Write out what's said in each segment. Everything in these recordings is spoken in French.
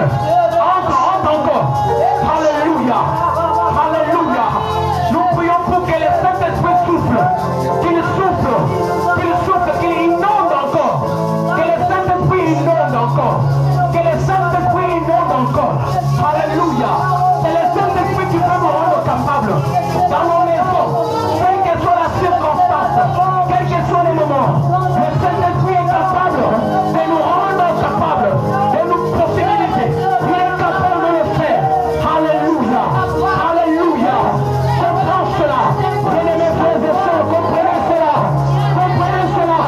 Entre encore. Alléluia. Alléluia. Nous prions pour que le Saint-Esprit souffle. Qu'il souffle. Qu'il inonde encore. Que le Saint-Esprit inonde encore. Que le Saint-Esprit inonde encore. Alléluia. C'est le Saint-Esprit qui peut nous rendre capables. Dans nos maisons, quelle que soit la circonstance, quel que soit le moment, le Saint-Esprit est capable de nous rendre capables, de nous possibiliser. Il est capable de le faire. Alléluia. Alléluia. Comprends cela. Bien-aimés frères et sœurs, comprenez cela. Comprenez cela.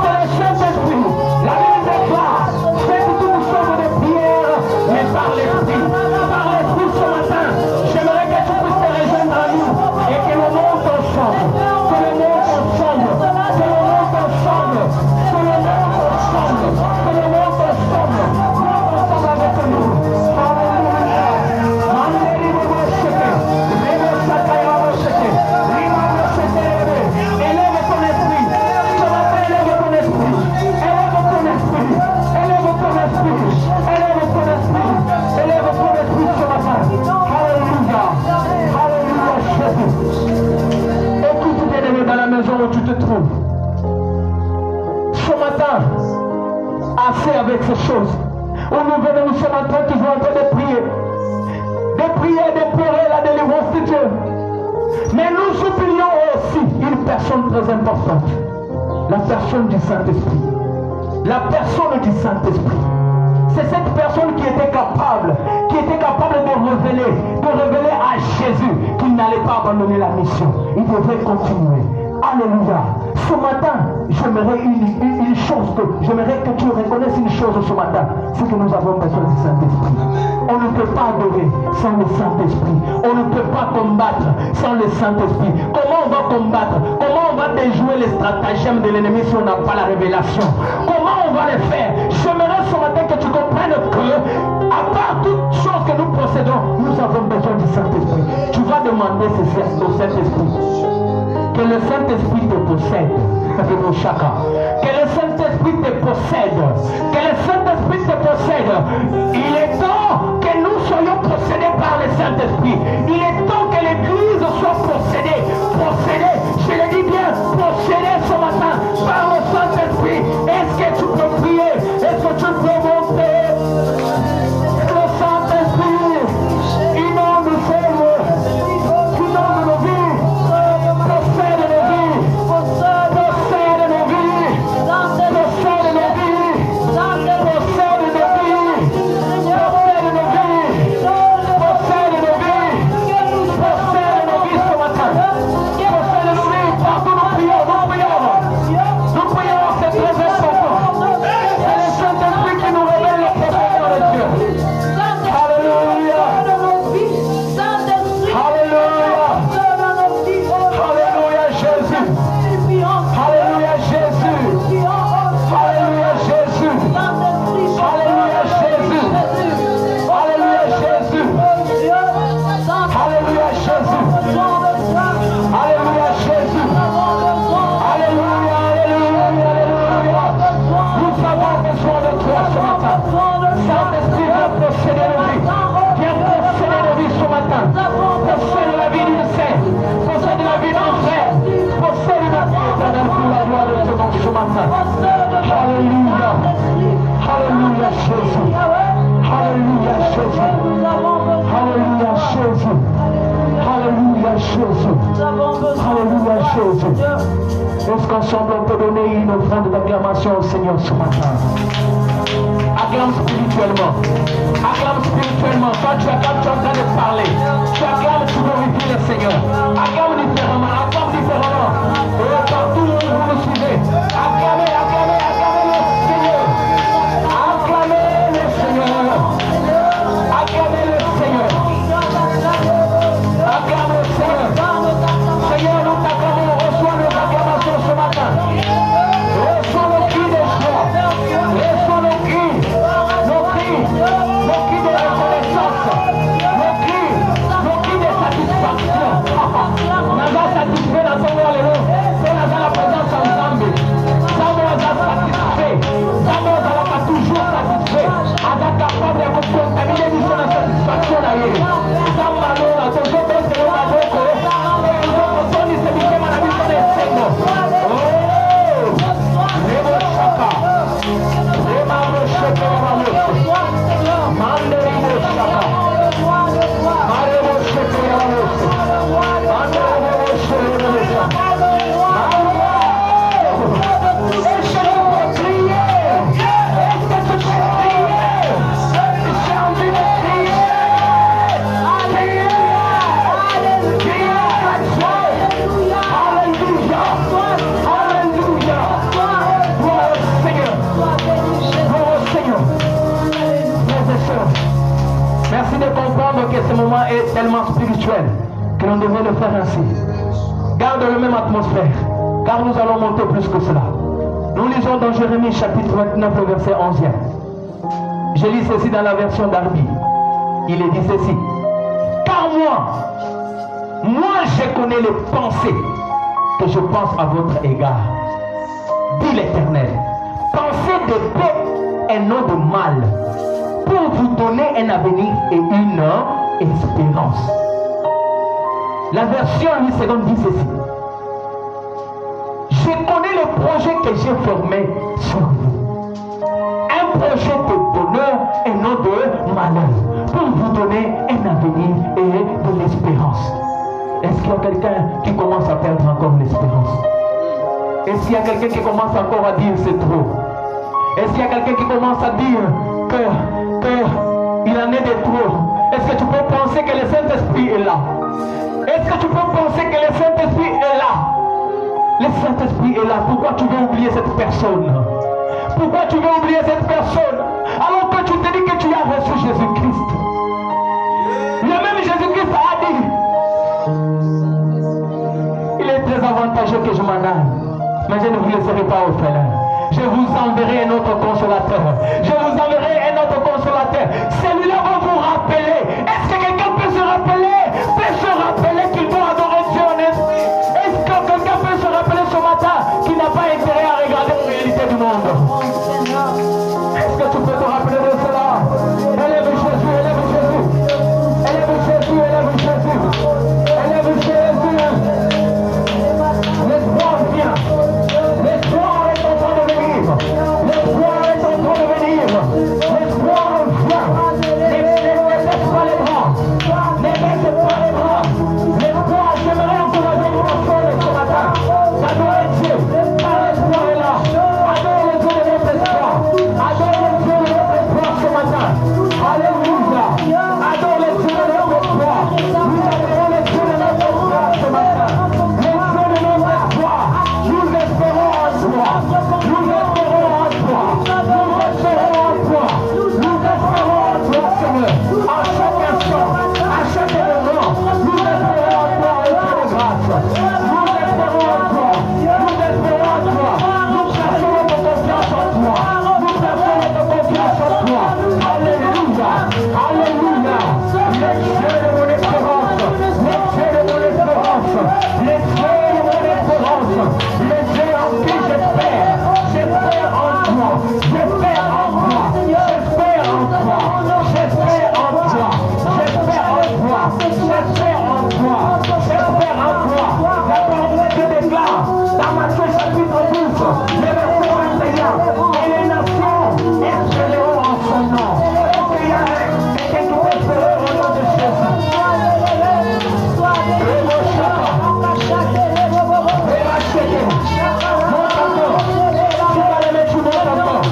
C'est le Saint-Esprit. La Bible déclare, faites toutes sortes de prières, mais par l'Esprit. Par l'Esprit ce matin, j'aimerais que tu puisses te rejoindre à nous et que l'on monte ensemble. Que l'on monte ensemble. Que l'on monte ensemble. Que l'on monte ensemble. Que l'on monte ensemble. Monte ensemble avec nous. Alléluia. Élève ton esprit. Ce matin, élève ton esprit. Élève ton esprit. Élève ton esprit. Élève ton esprit. Élève ton esprit ce matin. Alléluia. Alléluia, Jésus. Écoute, bien-aimé, dans la maison où tu te trouves. Ce matin, assez avec ces choses. Où nous venons, nous sommes en train, toujours en train de prier. De prier, de pleurer la délivrance de Dieu. Mais nous oublions aussi une personne très importante. La personne du Saint-Esprit. La personne du Saint-Esprit. C'est cette personne qui était capable de révéler à Jésus qu'il n'allait pas abandonner la mission. Il devait continuer. Alléluia. Ce matin, j'aimerais que tu reconnaisses une chose ce matin. C'est que nous avons besoin du Saint-Esprit. On ne peut pas adorer sans le Saint-Esprit. On ne peut pas combattre sans le Saint-Esprit. Comment on va combattre? Comment on va déjouer les stratagèmes de l'ennemi si on n'a pas la révélation? Comment on va le faire? J'aimerais ce matin que tu comprennes que, à part toutes choses que nous possédons, nous avons besoin du Saint-Esprit. Tu vas demander ceci au Saint-Esprit. Que le Saint-Esprit te possède. Que le Saint-Esprit te possède. Que le Saint-Esprit te possède. Il est temps que nous soyons possédés par le Saint-Esprit. Il est temps que l'Église soit possédée. Possédée, je le dis bien, possédée ce matin par le Saint-Esprit. Est-ce que tu peux prier? Est-ce que tu peux monter? Le Saint-Esprit inonde nos cerveaux, inonde nos vies. Possède nos vies. Possède nos vies. Possède nos vies. Possède nos vies. Possède nos vies. Possède nos vies. Possède nos vies ce matin. Possède nos vies. Partout nous prions, nous prions. Nous prions, c'est très important. C'est le Saint-Esprit qui nous révèle la profondeur de Dieu. Alléluia. Alléluia. Alléluia Jésus. Alléluia Jésus. Alléluia Jésus. Alléluia Jésus. Alléluia Jésus. Alléluia Jésus. Alléluia Jésus. Alléluia, alléluia, alléluia. Nous avons besoin de toi ce matin. Saint-Esprit, viens posséder nos vies. Viens posséder nos vies ce matin. Possède la vie d'une sœur. Possède la vie d'un frère. Possède la vie éternelle pour la gloire de ce nom ce matin. Alléluia. Alléluia Jésus. Alléluia Jésus. Alléluia Jésus. Alléluia Jésus. Alléluia Jésus. Est-ce qu'ensemble on peut donner une offrande d'acclamation au Seigneur ce matin? Acclame spirituellement. Acclame spirituellement. Quand tu acclames, tu es en train de parler. Tu acclames, tu glorifies le Seigneur. Acclame différemment. Acclame différemment. Et partout où vous le suivez. Acclamez, acclamez, acclamez le Seigneur. Acclamez le Seigneur. Acclamez le Seigneur. Acclame le Seigneur. Seigneur, nous t'acclamons. Reçois nos acclamations ce matin. Reçois nos cris de joie. Reçois nos cris. Nos cris de reconnaissance. Nos cris de satisfaction. Nous sommes satisfaits dans ton nom. C'est la présence ensemble. ce moment est tellement spirituel que l'on devrait le faire ainsi. Garde la même atmosphère, car nous allons monter plus que cela. Nous lisons dans Jérémie chapitre 29, verset 11e. Je lis ceci dans la version d'Arby. Il est dit ceci. Car moi je connais les pensées que je pense à votre égard, dit l'Éternel. Pensez de paix et non de mal, pour vous donner un avenir et une espérance. La version 8 secondes dit ceci. Je connais le projet que j'ai formé sur vous. Un projet de bonheur et non de malheur, pour vous donner un avenir et de l'espérance. Est-ce qu'il y a quelqu'un qui commence à perdre encore l'espérance? Est-ce qu'il y a quelqu'un qui commence encore à dire c'est trop? Est-ce qu'il y a quelqu'un qui commence à dire qu'il en est de trop? Est-ce que tu peux penser que le Saint-Esprit est là? Est-ce que tu peux penser que le Saint-Esprit est là? Le Saint-Esprit est là. Pourquoi tu veux oublier cette personne? Pourquoi tu veux oublier cette personne alors que tu te dis que tu as reçu Jésus-Christ? Le même Jésus-Christ a dit, il est très avantageux que je m'en aille, mais je ne vous laisserai pas orphelin. Je vous enverrai un autre consolateur. Je vous enverrai un autre consolateur. Celui-là va vous rappeler. Est-ce que quelqu'un peut se rappeler qu'il doit adorer Dieu en esprit? Est-ce que quelqu'un peut se rappeler ce matin qu'il n'a pas intérêt à regarder la réalité du monde? Est-ce que tu peux te rappeler de cela? Élève Jésus, élève Jésus. Élève Jésus, élève Jésus. Élève Jésus. L'espoir vient. L'espoir est en train de venir. L'espoir est en train de venir. L'espoir vient. Ne baisse pas les bras. Ne baisse pas les bras. L'espoir, j'aimerais encourager une personne ce matin. Adorez Dieu, car l'espoir est là. Adorez le Dieu de notre espoir. Adorez le Dieu de notre espoir ce matin. Alléluia. Adorez le Dieu de notre espoir. Nous adorons le Dieu de notre espoir ce matin. Le Dieu de notre espoir. Nous espérons en toi. Nous espérons en toi. Nous espérons en toi. Nous espérons en toi, Seigneur. À chaque instant, à chaque moment, nous espérons en toi, au Dieu de grâce. Nous espérons en toi. Nous espérons en toi. Nous plaçons notre confiance en toi. Nous plaçons notre confiance en toi. Alléluia. Alléluia. Le Dieu de mon espérance. Le Dieu de mon espérance. Le Dieu de mon espérance. Le Dieu en qui j'espère. J'espère en toi. J'espère en toi. J'espère en toi. J'espère en toi. J'espère en toi. J'espère en toi. J'espère en toi. La parole de Dieu déclare dans Matthieu chapitre 12, le verset 21. Et les nations espéreront en son nom. Est-ce qu'il y a quelqu'un qui peut espérer au nom de Jésus? Monte encore. Tu vas le mettre, tu montes encore.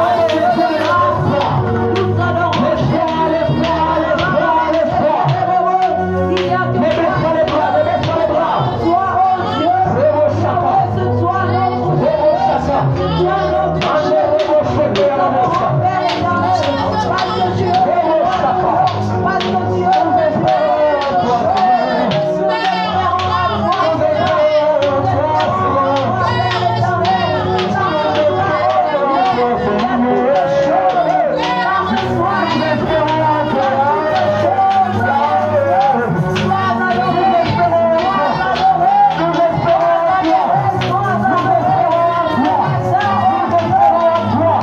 Allez, le Dieu de l'espoir. L'espoir, l'espoir, l'espoir, l'espoir. Ne baisse pas les bras, ne baisse pas les bras. Révo chaka. Révo chaka. Allez, révo chaka à la mossa. Révo chaka. Nous espérons en toi, Seigneur. Nous espérons en toi, Seigneur. Nous espérons en toi.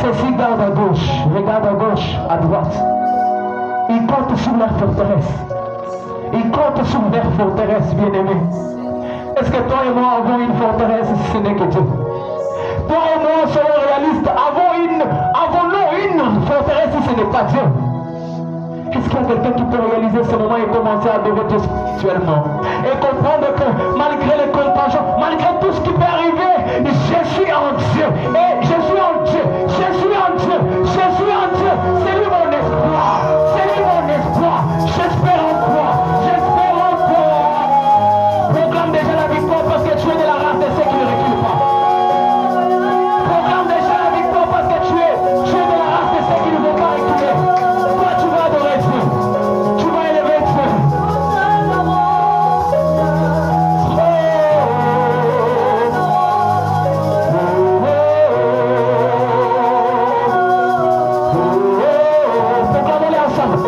Ceci garde à gauche, regarde à gauche, à droite. Il compte sur la forteresse. Il compte sur leur forteresse, bien-aimé. Est-ce que toi et moi avons une forteresse si ce n'est que Dieu? Toi et moi, soyons réalistes, avons-nous une forteresse si ce n'est pas Dieu? Est-ce qu'il y a quelqu'un qui peut réaliser ce moment et commencer à adorer Dieu spirituellement? Et comprendre que malgré les contingents, malgré tout ce qui peut arriver, je suis en Dieu. Et je suis en Dieu. Je suis en Dieu. Je suis en Dieu. C'est lui mon espoir. C'est lui mon espoir. J'espère en toi. J'espère en toi. Proclame déjà la victoire parce que tu es de la race de ceux qui ne reculent pas. Proclame déjà la victoire parce que tu es de la race de ceux qui ne vont pas reculer. Toi, tu vas adorer Dieu. Tu vas élever Dieu. Proclamons-les ensemble.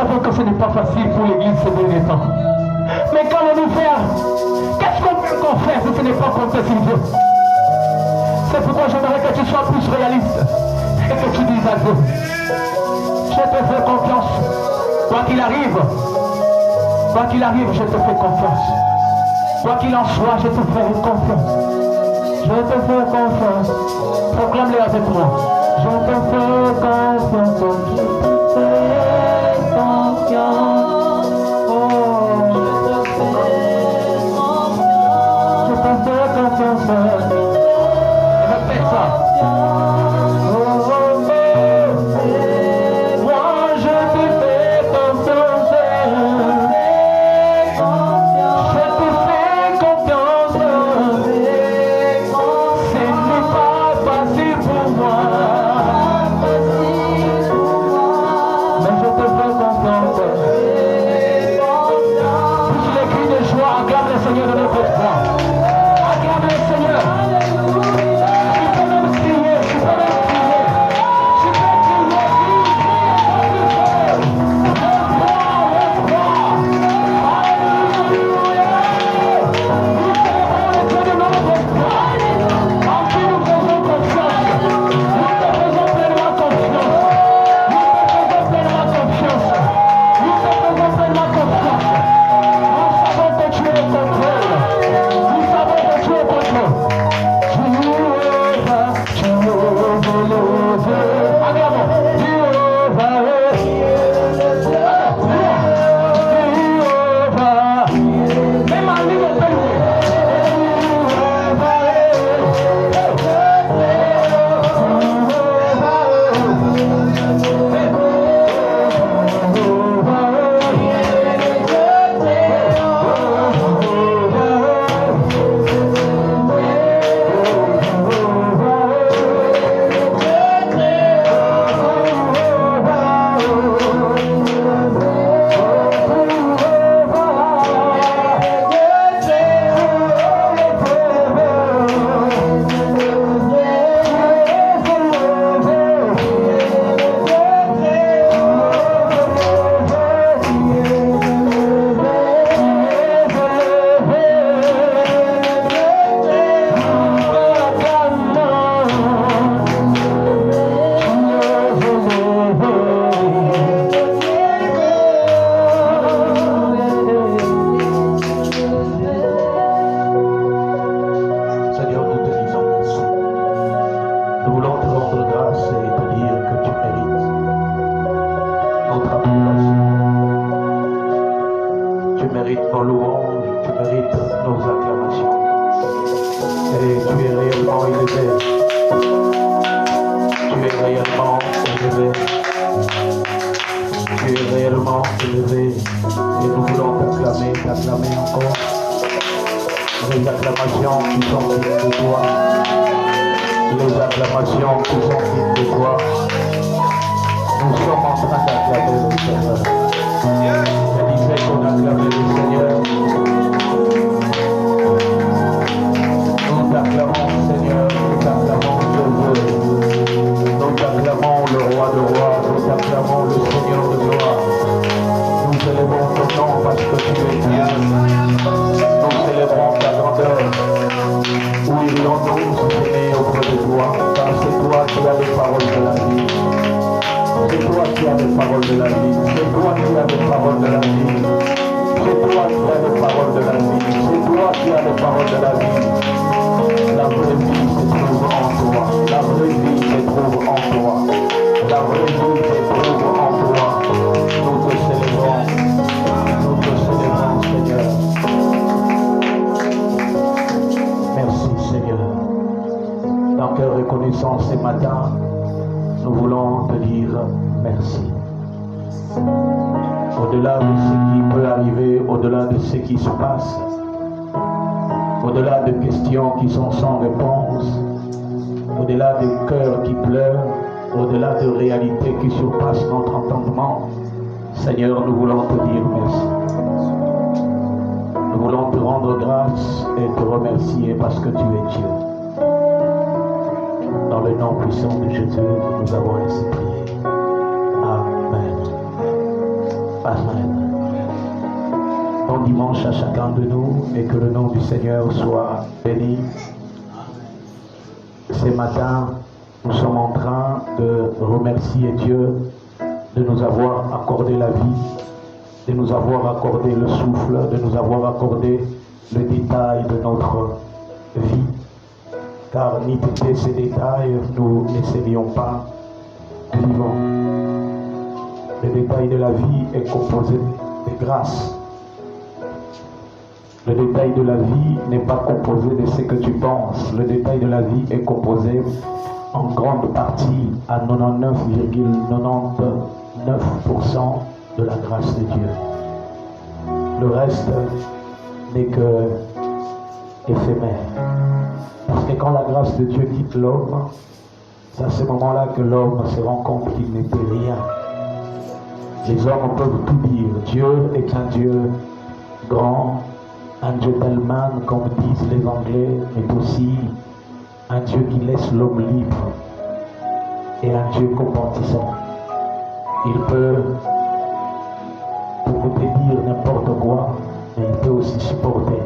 savons que ce n'est pas facile pour l'Église ces derniers temps. Mais qu'allons-nous faire? Qu'est-ce qu'on peut encore faire si ce n'est pas compter sur Dieu? C'est pourquoi j'aimerais que tu sois plus réaliste et que tu dises à Dieu, je te fais confiance. Quoi qu'il arrive, je te fais confiance. Quoi qu'il en soit, je te fais confiance. Je te fais confiance. Proclame-le avec moi. Je te fais confiance. Je te fais confiance. Oh. Je te fais confiance. Répète ça. Ce matin, nous voulons te dire merci. Au-delà de ce qui peut arriver, au-delà de ce qui se passe, au-delà de questions qui sont sans réponse, au-delà de cœurs qui pleurent, au-delà de réalités qui surpassent notre entendement, Seigneur, nous voulons te dire merci. Nous voulons te rendre grâce et te remercier parce que tu es Dieu. Dans le nom puissant de Jésus, nous avons ainsi prié. Amen. Amen. Bon dimanche à chacun de nous et que le nom du Seigneur soit béni. Ce matin, nous sommes en train de remercier Dieu de nous avoir accordé la vie, de nous avoir accordé le souffle, de nous avoir accordé le détail de notre vie. Car ni peut-être ces détails, nous ne serions pas vivants. Le détail de la vie est composé de grâce. Le détail de la vie n'est pas composé de ce que tu penses. Le détail de la vie est composé en grande partie à 99,99% de la grâce de Dieu. Le reste n'est que éphémère. Parce que quand la grâce de Dieu quitte l'homme, c'est à ce moment-là que l'homme se rend compte qu'il n'était rien. Les hommes peuvent tout dire. Dieu est un Dieu grand, un gentleman, comme disent les Anglais, mais aussi un Dieu qui laisse l'homme libre et un Dieu compatissant. Il peut te dire n'importe quoi, mais il peut aussi supporter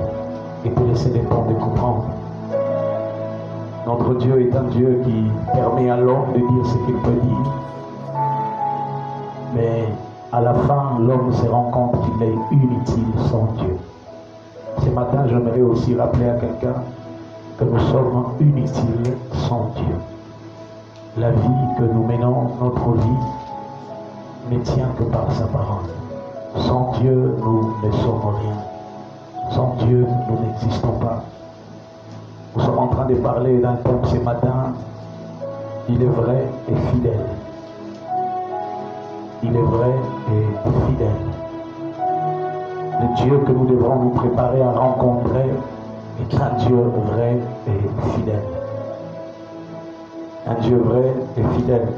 et te laisser le temps de comprendre. Notre Dieu est un Dieu qui permet à l'homme de dire ce qu'il peut dire, mais à la fin, l'homme se rend compte qu'il est inutile sans Dieu. Ce matin, j'aimerais aussi rappeler à quelqu'un que nous sommes inutiles sans Dieu. La vie que nous menons, notre vie, ne tient que par sa parole. Sans Dieu, nous ne sommes rien. Sans Dieu, nous n'existons pas. Nous sommes en train de parler d'un thème ce matin. Il est vrai et fidèle. Il est vrai et fidèle. Le Dieu que nous devrons nous préparer à rencontrer est un Dieu vrai et fidèle. Un Dieu vrai et fidèle.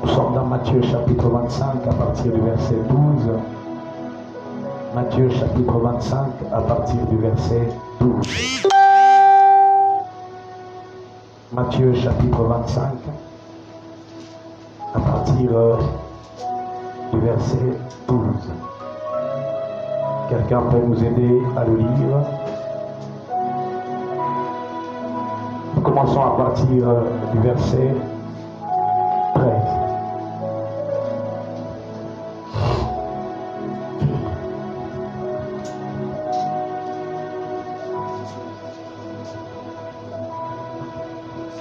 Nous sommes dans Matthieu chapitre 25 à partir du verset 12. Matthieu chapitre 25 à partir du verset 12. Matthieu chapitre 25 à partir du verset 12. Quelqu'un peut nous aider à le lire? Nous commençons à partir du verset 13.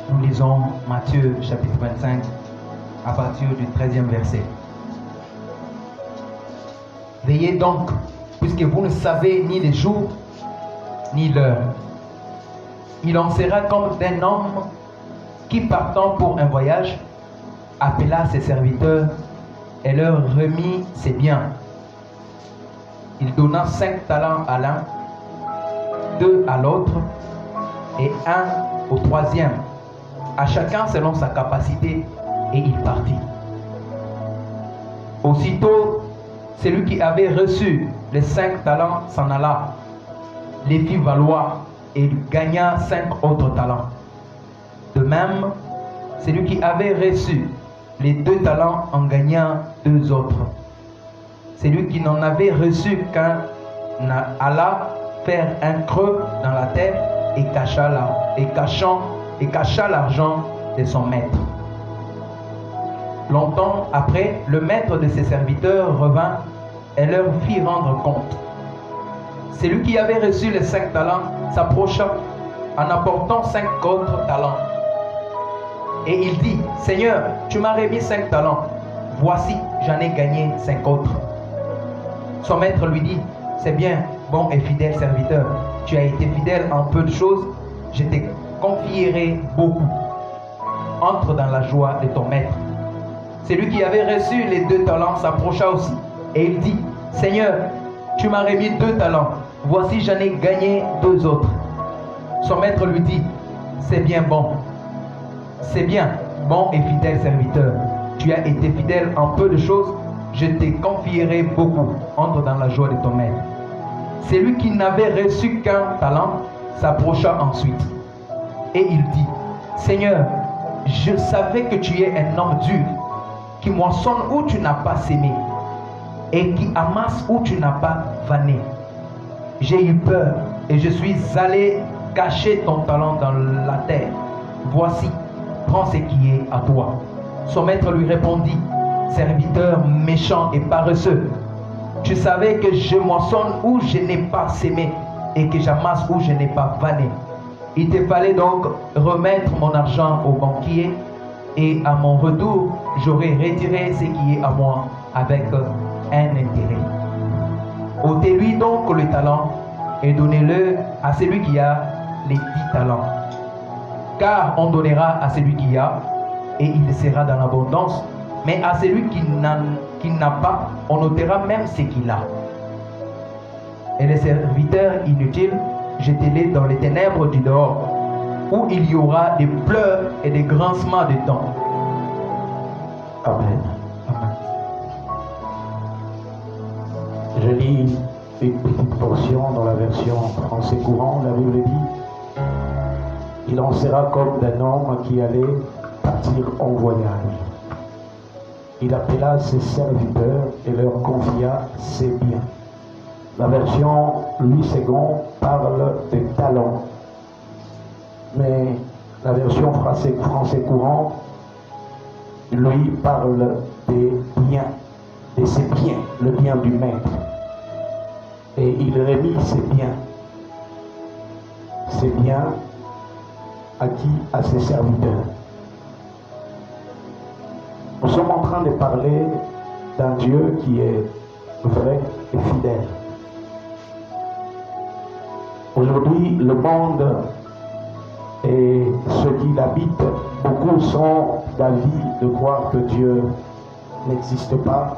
Nous lisons Matthieu chapitre 25 à partir du 13e verset. Veillez donc, puisque vous ne savez ni les jours, ni l'heure. Il en sera comme d'un homme qui, partant pour un voyage, appela ses serviteurs et leur remit ses biens. Il donna 5 talents à l'un, 2 à l'autre, et 1 au troisième, à chacun selon sa capacité, et il partit. Aussitôt, celui qui avait reçu les 5 talents s'en alla, les fit valoir et gagna 5 autres talents. De même, celui qui avait reçu les 2 talents en gagna 2 autres. Celui qui n'en avait reçu qu'un alla faire un creux dans la terre et cacha l'argent de son maître. Longtemps après, le maître de ses serviteurs revint et leur fit rendre compte. Celui qui avait reçu les 5 talents s'approcha en apportant 5 autres talents. Et il dit, Seigneur, tu m'as remis 5 talents. Voici, j'en ai gagné 5 autres. Son maître lui dit, c'est bien, bon et fidèle serviteur. Tu as été fidèle en peu de choses, je te confierai beaucoup. Entre dans la joie de ton maître. Celui qui avait reçu les 2 talents s'approcha aussi. Et il dit, Seigneur, tu m'as remis 2 talents. Voici, j'en ai gagné 2 autres. Son maître lui dit, c'est bien, bon, et fidèle serviteur. Tu as été fidèle en peu de choses, je te confierai beaucoup. Entre dans la joie de ton maître. Celui qui n'avait reçu qu'un talent s'approcha ensuite. Et il dit, Seigneur, je savais que tu es un homme dur, qui moissonne où tu n'as pas sémé, et qui amasse où tu n'as pas vanné. J'ai eu peur et je suis allé cacher ton talent dans la terre. Voici, prends ce qui est à toi. Son maître lui répondit, serviteur méchant et paresseux, tu savais que je moissonne où je n'ai pas sémé et que j'amasse où je n'ai pas vanné. Il te fallait donc remettre mon argent au banquier et à mon retour, j'aurai retiré ce qui est à moi avec un intérêt. Ôtez-lui donc le talent et donnez-le à celui qui a les 10 talents. Car on donnera à celui qui a et il sera dans l'abondance, mais à celui qui n'a pas, on ôtera même ce qu'il a. Et les serviteurs inutiles, jetez-les dans les ténèbres du dehors, où il y aura des pleurs et des grincements de dents. Amen. Amen. Je lis une petite portion dans la version français courant. La Bible dit, il en sera comme d'un homme qui allait partir en voyage. Il appela ses serviteurs et leur confia ses biens. La version Louis II parle des talents, mais la version français courant, lui, parle des biens, de ses biens, le bien du maître. Et il remit ses biens acquis à ses serviteurs. Nous sommes en train de parler d'un Dieu qui est vrai et fidèle. Aujourd'hui, le monde et ceux qui l'habitent, beaucoup sont d'avis de croire que Dieu n'existe pas.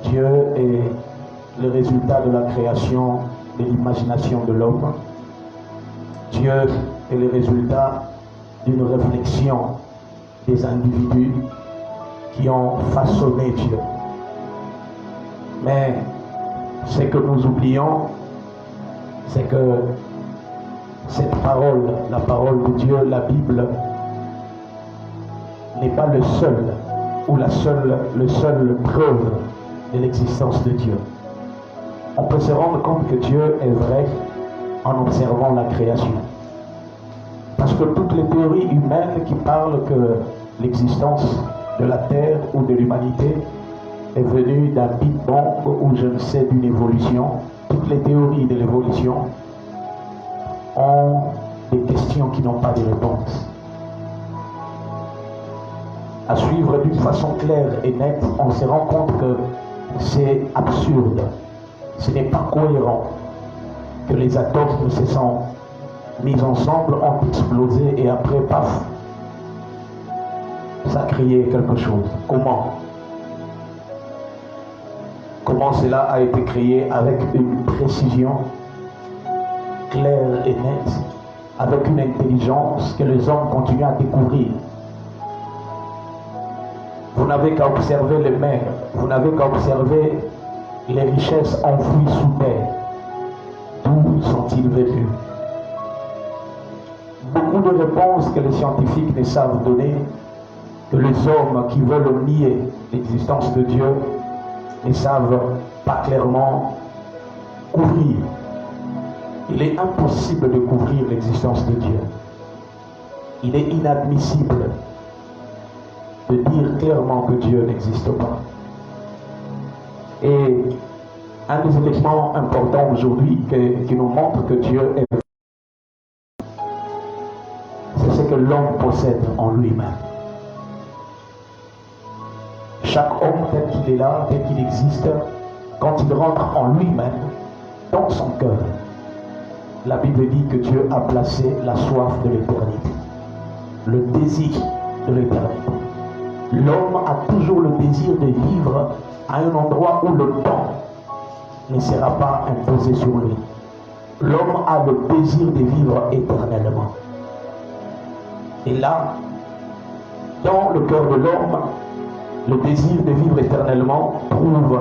Dieu est le résultat de la création, de l'imagination de l'homme. Dieu est le résultat d'une réflexion des individus qui ont façonné Dieu. Mais ce que nous oublions, c'est que cette parole, la parole de Dieu, la Bible, n'est pas le seul ou le seul preuve de l'existence de Dieu. On peut se rendre compte que Dieu est vrai en observant la création. Parce que toutes les théories humaines qui parlent que l'existence de la Terre ou de l'humanité est venue d'un Big Bang ou je ne sais d'une évolution, toutes les théories de l'évolution ont des questions qui n'ont pas de réponse. À suivre d'une façon claire et nette, on se rend compte que c'est absurde, ce n'est pas cohérent, que les atomes se sont mis ensemble, ont explosé et après, paf, ça a créé quelque chose. Comment cela a été créé avec une précision claire et nette, avec une intelligence que les hommes continuent à découvrir. Vous n'avez qu'à observer les mers, vous n'avez qu'à observer les richesses enfouies sous terre. D'où sont-ils venus? Beaucoup de réponses que les scientifiques ne savent donner, que les hommes qui veulent nier l'existence de Dieu ne savent pas clairement couvrir. Il est impossible de couvrir l'existence de Dieu. Il est inadmissible de dire clairement que Dieu n'existe pas. Et un des éléments importants aujourd'hui qui nous montre que Dieu est vrai, c'est ce que l'homme possède en lui-même. Chaque homme tel qu'il est là, tel qu'il existe, quand il rentre en lui-même, dans son cœur, la Bible dit que Dieu a placé la soif de l'éternité, le désir de l'éternité. L'homme a toujours le désir de vivre à un endroit où le temps ne sera pas imposé sur lui. L'homme a le désir de vivre éternellement. Et là, dans le cœur de l'homme, le désir de vivre éternellement trouve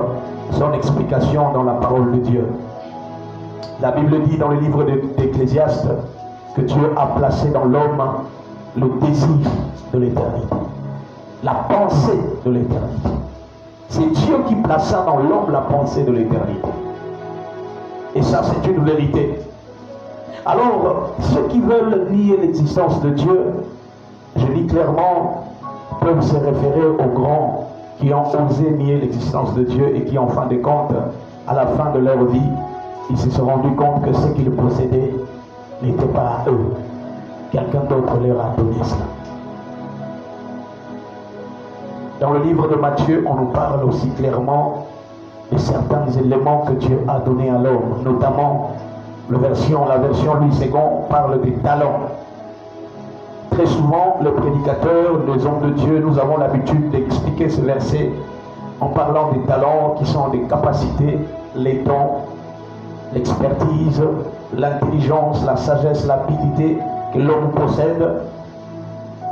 son explication dans la parole de Dieu. La Bible dit dans le livre d'Ecclésiaste que Dieu a placé dans l'homme le désir de l'éternité, la pensée de l'éternité. C'est Dieu qui plaça dans l'homme la pensée de l'éternité. Et ça, c'est une vérité. Alors, ceux qui veulent nier l'existence de Dieu, je dis clairement, peuvent se référer aux grands qui ont osé nier l'existence de Dieu et qui, en fin de compte, à la fin de leur vie, ils se sont rendus compte que ce qu'ils possédaient n'était pas à eux. Quelqu'un d'autre leur a donné cela. Dans le livre de Matthieu, on nous parle aussi clairement de certains éléments que Dieu a donnés à l'homme, notamment la version Louis II parle des talents. Très souvent, les prédicateurs, les hommes de Dieu, nous avons l'habitude d'expliquer ce verset en parlant des talents qui sont des capacités, les dons, l'expertise, l'intelligence, la sagesse, l'habilité que l'homme possède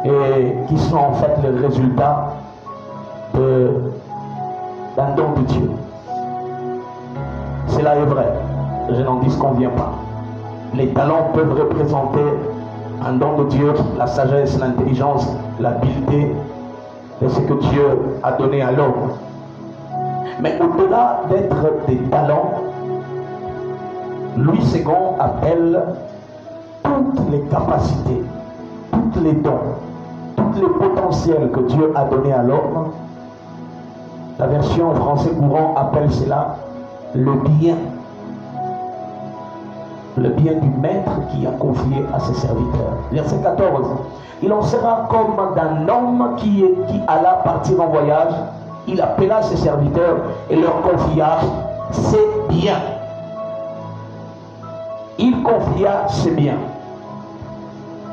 et qui sont en fait le résultat d'un don de Dieu. Cela est vrai, je n'en disconviens pas. Les talents peuvent représenter un don de Dieu, la sagesse, l'intelligence, l'habileté de ce que Dieu a donné à l'homme. Mais au-delà d'être des talents, Louis II appelle toutes les capacités, tous les dons, tous les potentiels que Dieu a donnés à l'homme. La version français courant appelle cela le bien. Le bien du maître qui a confié à ses serviteurs. Verset 14. Il en sera comme d'un homme qui alla partir en voyage. Il appela ses serviteurs et leur confia ses biens. Il confia ses biens.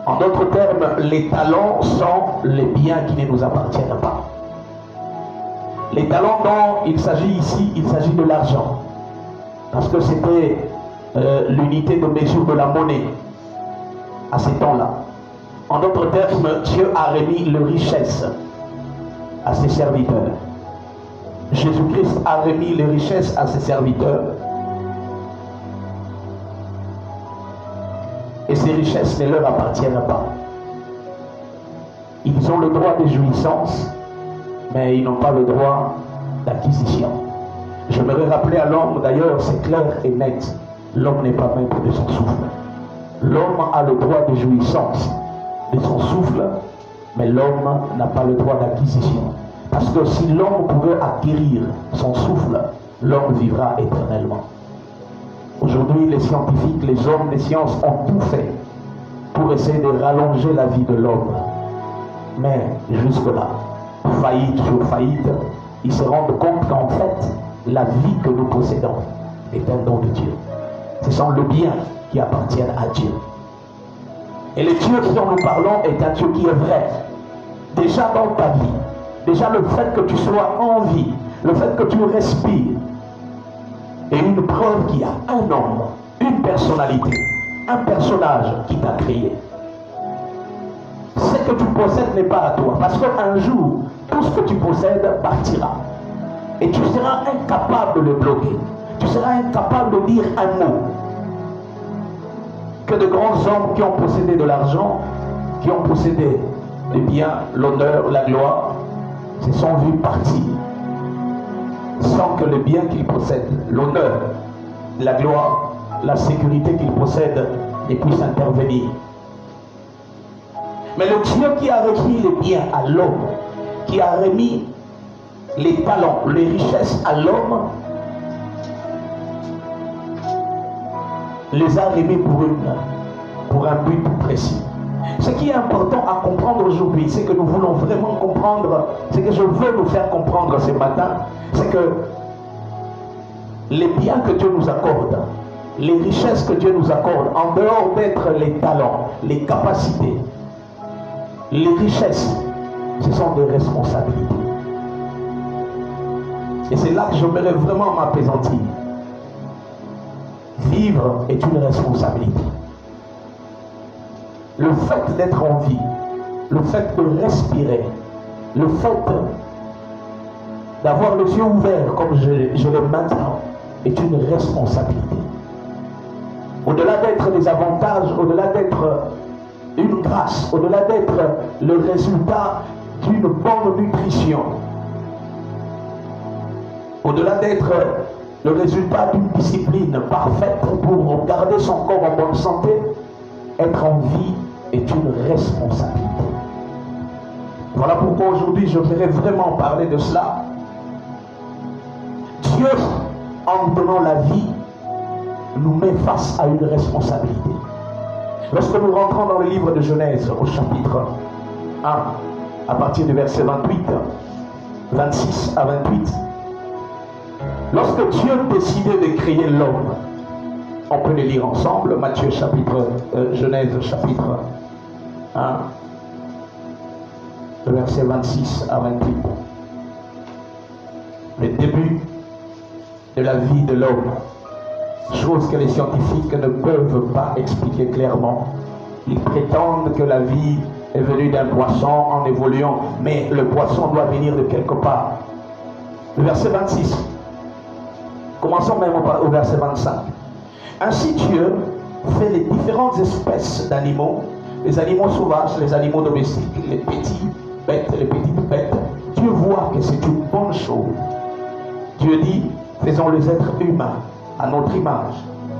En d'autres termes, les talents sont les biens qui ne nous appartiennent pas. Les talents dont il s'agit ici, il s'agit de l'argent. Parce que c'était l'unité de mesure de la monnaie à ces temps-là. En d'autres termes, Dieu a remis les richesses à ses serviteurs. Jésus-Christ a remis les richesses à ses serviteurs. Et ces richesses ne leur appartiennent pas. Ils ont le droit de jouissance, mais ils n'ont pas le droit d'acquisition. J'aimerais rappeler à l'homme, d'ailleurs, c'est clair et net, l'homme n'est pas maître de son souffle. L'homme a le droit de jouissance de son souffle, mais l'homme n'a pas le droit d'acquisition. Parce que si l'homme pouvait acquérir son souffle, l'homme vivra éternellement. Aujourd'hui, les scientifiques, les hommes des sciences ont tout fait pour essayer de rallonger la vie de l'homme. Mais jusque-là, faillite sur faillite, ils se rendent compte qu'en fait, la vie que nous possédons est un don de Dieu. Ce sont les biens qui appartiennent à Dieu. Et le Dieu dont nous parlons est un Dieu qui est vrai. Déjà dans ta vie, déjà le fait que tu sois en vie, le fait que tu respires, est une preuve qu'il y a un homme, une personnalité, un personnage qui t'a créé. Ce que tu possèdes n'est pas à toi, parce qu'un jour, tout ce que tu possèdes partira. Et tu seras incapable de le bloquer. Tu seras incapable de dire un mot. Que de grands hommes qui ont possédé de l'argent, qui ont possédé les biens, l'honneur, la gloire, se sont vus partir sans que le bien qu'ils possèdent, l'honneur, la gloire, la sécurité qu'ils possèdent ne puisse intervenir. Mais le Dieu qui a remis les biens à l'homme, qui a remis les talents, les richesses à l'homme, les a remis pour un but précis. Ce qui est important à comprendre aujourd'hui, c'est que nous voulons vraiment comprendre, ce que je veux nous faire comprendre ce matin, c'est que les biens que Dieu nous accorde, les richesses que Dieu nous accorde, en dehors d'être les talents, les capacités, les richesses, ce sont des responsabilités. Et c'est là que j'aimerais vraiment m'apaisantir. Vivre est une responsabilité. Le fait d'être en vie, le fait de respirer, le fait d'avoir les yeux ouverts comme je le maintenant, est une responsabilité. Au-delà d'être des avantages, au-delà d'être une grâce, au-delà d'être le résultat d'une bonne nutrition, au-delà d'être le résultat d'une discipline parfaite pour garder son corps en bonne santé, être en vie est une responsabilité. Voilà pourquoi aujourd'hui je voudrais vraiment parler de cela. Dieu, en nous donnant la vie, nous met face à une responsabilité. Lorsque nous rentrons dans le livre de Genèse au chapitre 1, à partir du verset 28, 26 à 28, lorsque Dieu décidait de créer l'homme, on peut les lire ensemble, Genèse chapitre 1, le verset 26 à 28. Le début de la vie de l'homme, chose que les scientifiques ne peuvent pas expliquer clairement. Ils prétendent que la vie est venue d'un poisson en évoluant, mais le poisson doit venir de quelque part. Le verset 26. Commençons même au verset 25. Ainsi Dieu fait les différentes espèces d'animaux, les animaux sauvages, les animaux domestiques, les petites bêtes. Dieu voit que c'est une bonne chose. Dieu dit, faisons les êtres humains à notre image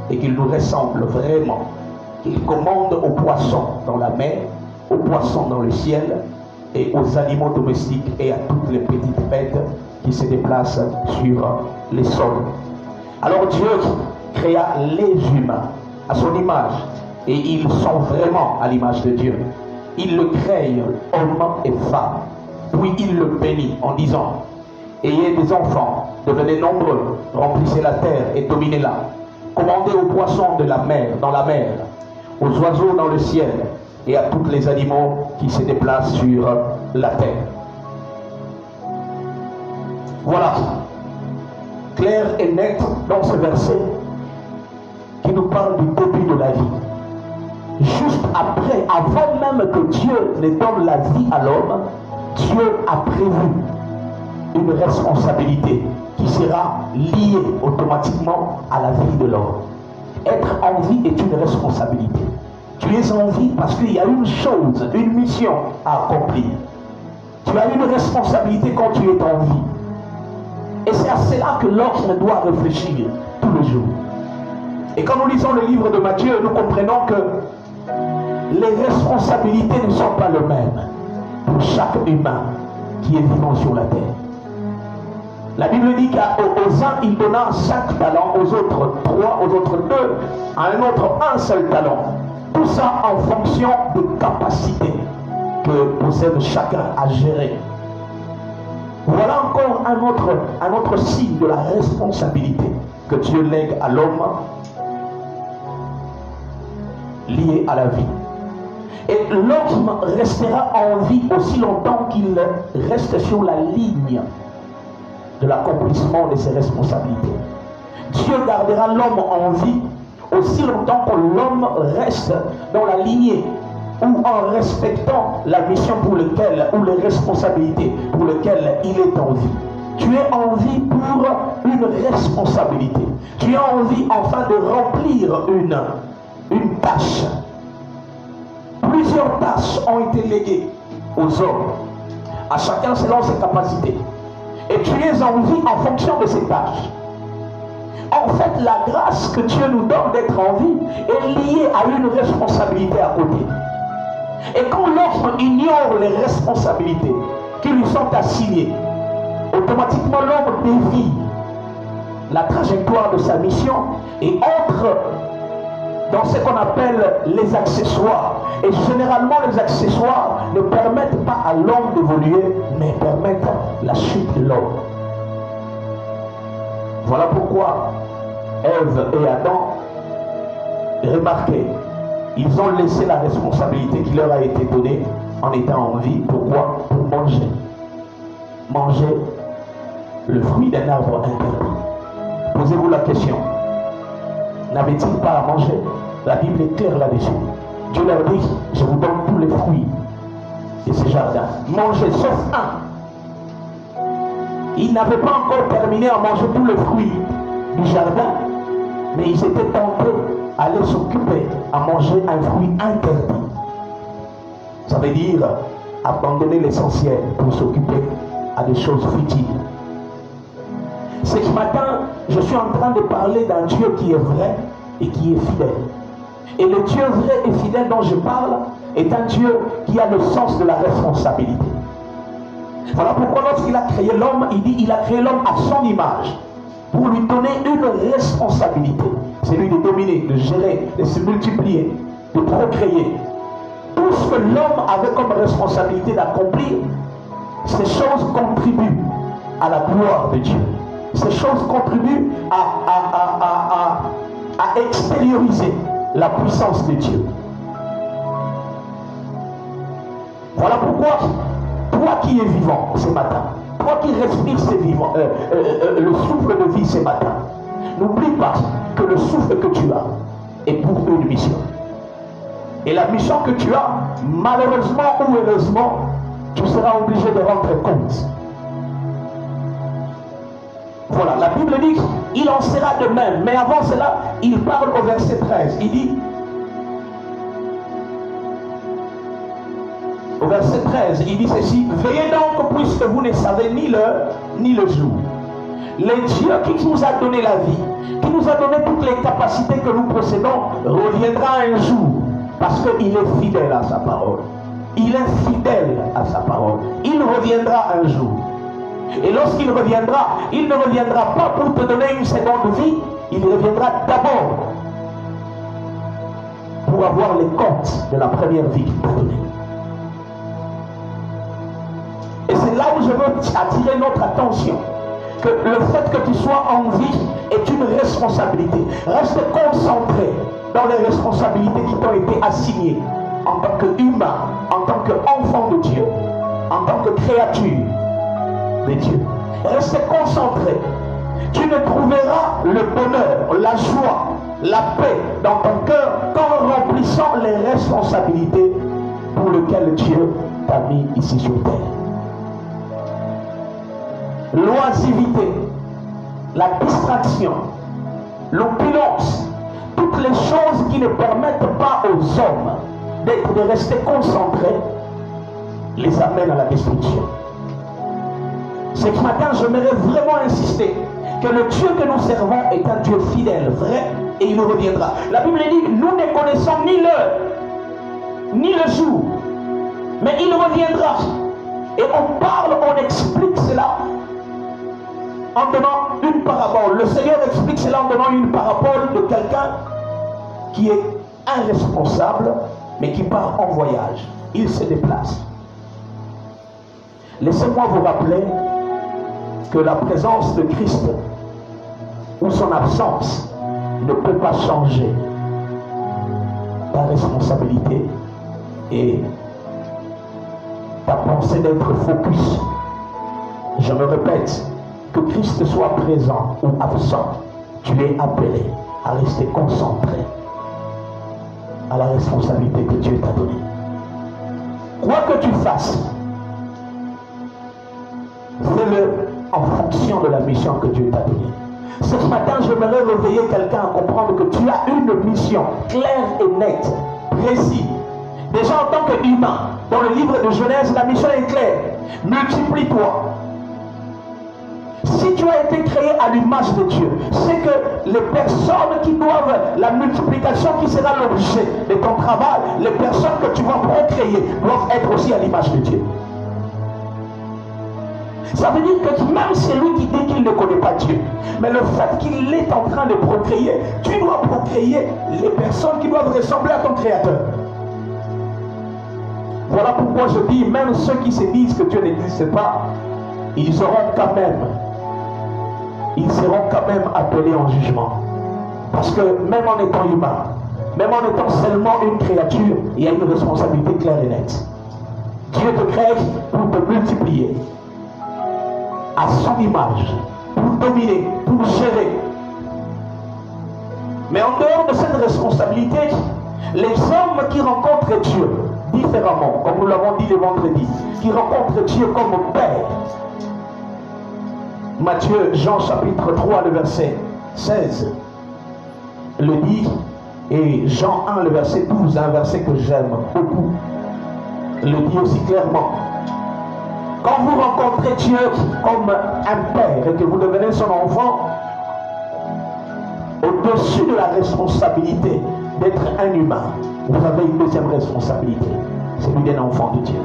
et qu'ils nous ressemblent vraiment. Il commande aux poissons dans la mer, aux poissons dans le ciel et aux animaux domestiques et à toutes les petites bêtes qui se déplacent sur les sols. Alors Dieu créa les humains à son image et ils sont vraiment à l'image de Dieu. Il le crée, homme et femme. Puis il le bénit en disant, ayez des enfants, devenez nombreux, remplissez la terre et dominez-la. Commandez aux poissons de la mer, dans la mer, aux oiseaux dans le ciel et à tous les animaux qui se déplacent sur la terre. Voilà, clair et net dans ce verset qui nous parle du début de la vie. Juste après, avant même que Dieu ne donne la vie à l'homme, Dieu a prévu une responsabilité qui sera liée automatiquement à la vie de l'homme. Être en vie est une responsabilité. Tu es en vie parce qu'il y a une chose, une mission à accomplir. Tu as une responsabilité quand tu es en vie. Et c'est à cela que l'homme doit réfléchir tous les jours. Et quand nous lisons le livre de Matthieu, nous comprenons que les responsabilités ne sont pas les mêmes pour chaque humain qui est vivant sur la terre. La Bible dit qu'aux uns il donna 5 talents, aux autres 3, aux autres 2, à un autre un seul talent. Tout ça en fonction des capacités que possède chacun à gérer. Voilà encore un autre signe de la responsabilité que Dieu lègue à l'homme lié à la vie. Et l'homme restera en vie aussi longtemps qu'il reste sur la ligne de l'accomplissement de ses responsabilités. Dieu gardera l'homme en vie aussi longtemps que l'homme reste dans la lignée ou en respectant la mission pour laquelle, ou les responsabilités pour lesquelles il est en vie. Tu es en vie pour une responsabilité. Tu es en vie afin de remplir une tâche. Plusieurs tâches ont été léguées aux hommes, à chacun selon ses capacités. Et tu es en vie en fonction de ces tâches. En fait, la grâce que Dieu nous donne d'être en vie est liée à une responsabilité à côté. Et quand l'homme ignore les responsabilités qui lui sont assignées, automatiquement l'homme dévie la trajectoire de sa mission et entre dans ce qu'on appelle les accessoires. Et généralement, les accessoires ne permettent pas à l'homme d'évoluer, mais permettent la chute de l'homme. Voilà pourquoi Ève et Adam, remarquez, ils ont laissé la responsabilité qui leur a été donnée en étant en vie. Pourquoi? Pour manger. Manger le fruit d'un arbre interdit. Posez-vous la question. N'avait-il pas à manger? La Bible est claire là-dessus. Dieu leur dit, je vous donne tous les fruits de ce jardin. Mangez, sauf un. Ils n'avaient pas encore terminé à manger tous les fruits du jardin, mais ils étaient tentés à aller s'occuper à manger un fruit interdit. Ça veut dire abandonner l'essentiel pour s'occuper à des choses futiles. c'est que ce matin, je suis en train de parler d'un Dieu qui est vrai et qui est fidèle. Et le Dieu vrai et fidèle dont je parle est un Dieu qui a le sens de la responsabilité. Voilà pourquoi lorsqu'il a créé l'homme, il dit il a créé l'homme à son image pour lui donner une responsabilité. C'est lui de dominer, de gérer, de se multiplier, de procréer. Tout ce que l'homme avait comme responsabilité d'accomplir, ces choses contribuent à la gloire de Dieu. Ces choses contribuent à extérioriser la puissance de Dieu. Voilà pourquoi, toi qui es vivant ce matin, toi qui respires le souffle de vie ce matin, n'oublie pas que le souffle que tu as est pour une mission. Et la mission que tu as, malheureusement ou heureusement, tu seras obligé de rendre compte. Voilà, la Bible dit il en sera de même. Mais avant cela, il parle au verset 13. Il dit, au verset 13, il dit ceci: veillez donc, puisque vous ne savez ni l'heure ni le jour. Le Dieu qui nous a donné la vie, qui nous a donné toutes les capacités que nous possédons, reviendra un jour, parce qu'il est fidèle à sa parole. Il est fidèle à sa parole. Il reviendra un jour. Et lorsqu'il reviendra, il ne reviendra pas pour te donner une seconde vie, il reviendra d'abord pour avoir les comptes de la première vie qu'il t'a donnée. Et c'est là où je veux attirer notre attention, que le fait que tu sois en vie est une responsabilité. Reste concentré dans les responsabilités qui t'ont été assignées en tant qu'humain, en tant qu'enfant de Dieu, en tant que créature de Dieu. Reste concentré. Tu ne trouveras le bonheur, la joie, la paix dans ton cœur qu'en remplissant les responsabilités pour lesquelles Dieu t'a mis ici sur terre. L'oisivité, la distraction, l'opulence, toutes les choses qui ne permettent pas aux hommes de rester concentrés, les amènent à la destruction. Ce matin, j'aimerais vraiment insister que le Dieu que nous servons est un Dieu fidèle, vrai, et il reviendra. La Bible dit, nous ne connaissons ni l'heure, ni le jour, mais il reviendra. Et on parle, on explique cela en donnant une parabole. Le Seigneur explique cela en donnant une parabole de quelqu'un qui est irresponsable, mais qui part en voyage. Il se déplace. Laissez-moi vous rappeler que la présence de Christ ou son absence ne peut pas changer ta responsabilité et ta pensée d'être focus. Je me répète, que Christ soit présent ou absent, tu es appelé à rester concentré à la responsabilité que Dieu t'a donnée. Quoi que tu fasses, fais-le en fonction de la mission que Dieu t'a donnée. Ce matin, j'aimerais réveiller quelqu'un à comprendre que tu as une mission claire et nette, précise. Déjà en tant qu'humain, dans le livre de Genèse, la mission est claire. Multiplie-toi. Si tu as été créé à l'image de Dieu, c'est que les personnes qui doivent, la multiplication qui sera l'objet de ton travail, les personnes que tu vas procréer doivent être aussi à l'image de Dieu. Ça veut dire que même celui qui dit qu'il ne connaît pas Dieu, mais le fait qu'il est en train de procréer, tu dois procréer les personnes qui doivent ressembler à ton Créateur. Voilà pourquoi je dis, même ceux qui se disent que Dieu n'existe pas, ils seront quand même appelés en jugement. Parce que même en étant humain, même en étant seulement une créature, il y a une responsabilité claire et nette. Dieu te crée pour te multiplier à son image, pour dominer, pour gérer. Mais en dehors de cette responsabilité, les hommes qui rencontrent Dieu différemment, comme nous l'avons dit le vendredi, qui rencontrent Dieu comme Père. Matthieu, Jean chapitre 3, le verset 16, le dit, et Jean 1, le verset 12, un verset que j'aime beaucoup, le dit aussi clairement. Quand vous rencontrez Dieu comme un père et que vous devenez son enfant, au-dessus de la responsabilité d'être un humain, vous avez une deuxième responsabilité, celui d'un enfant de Dieu.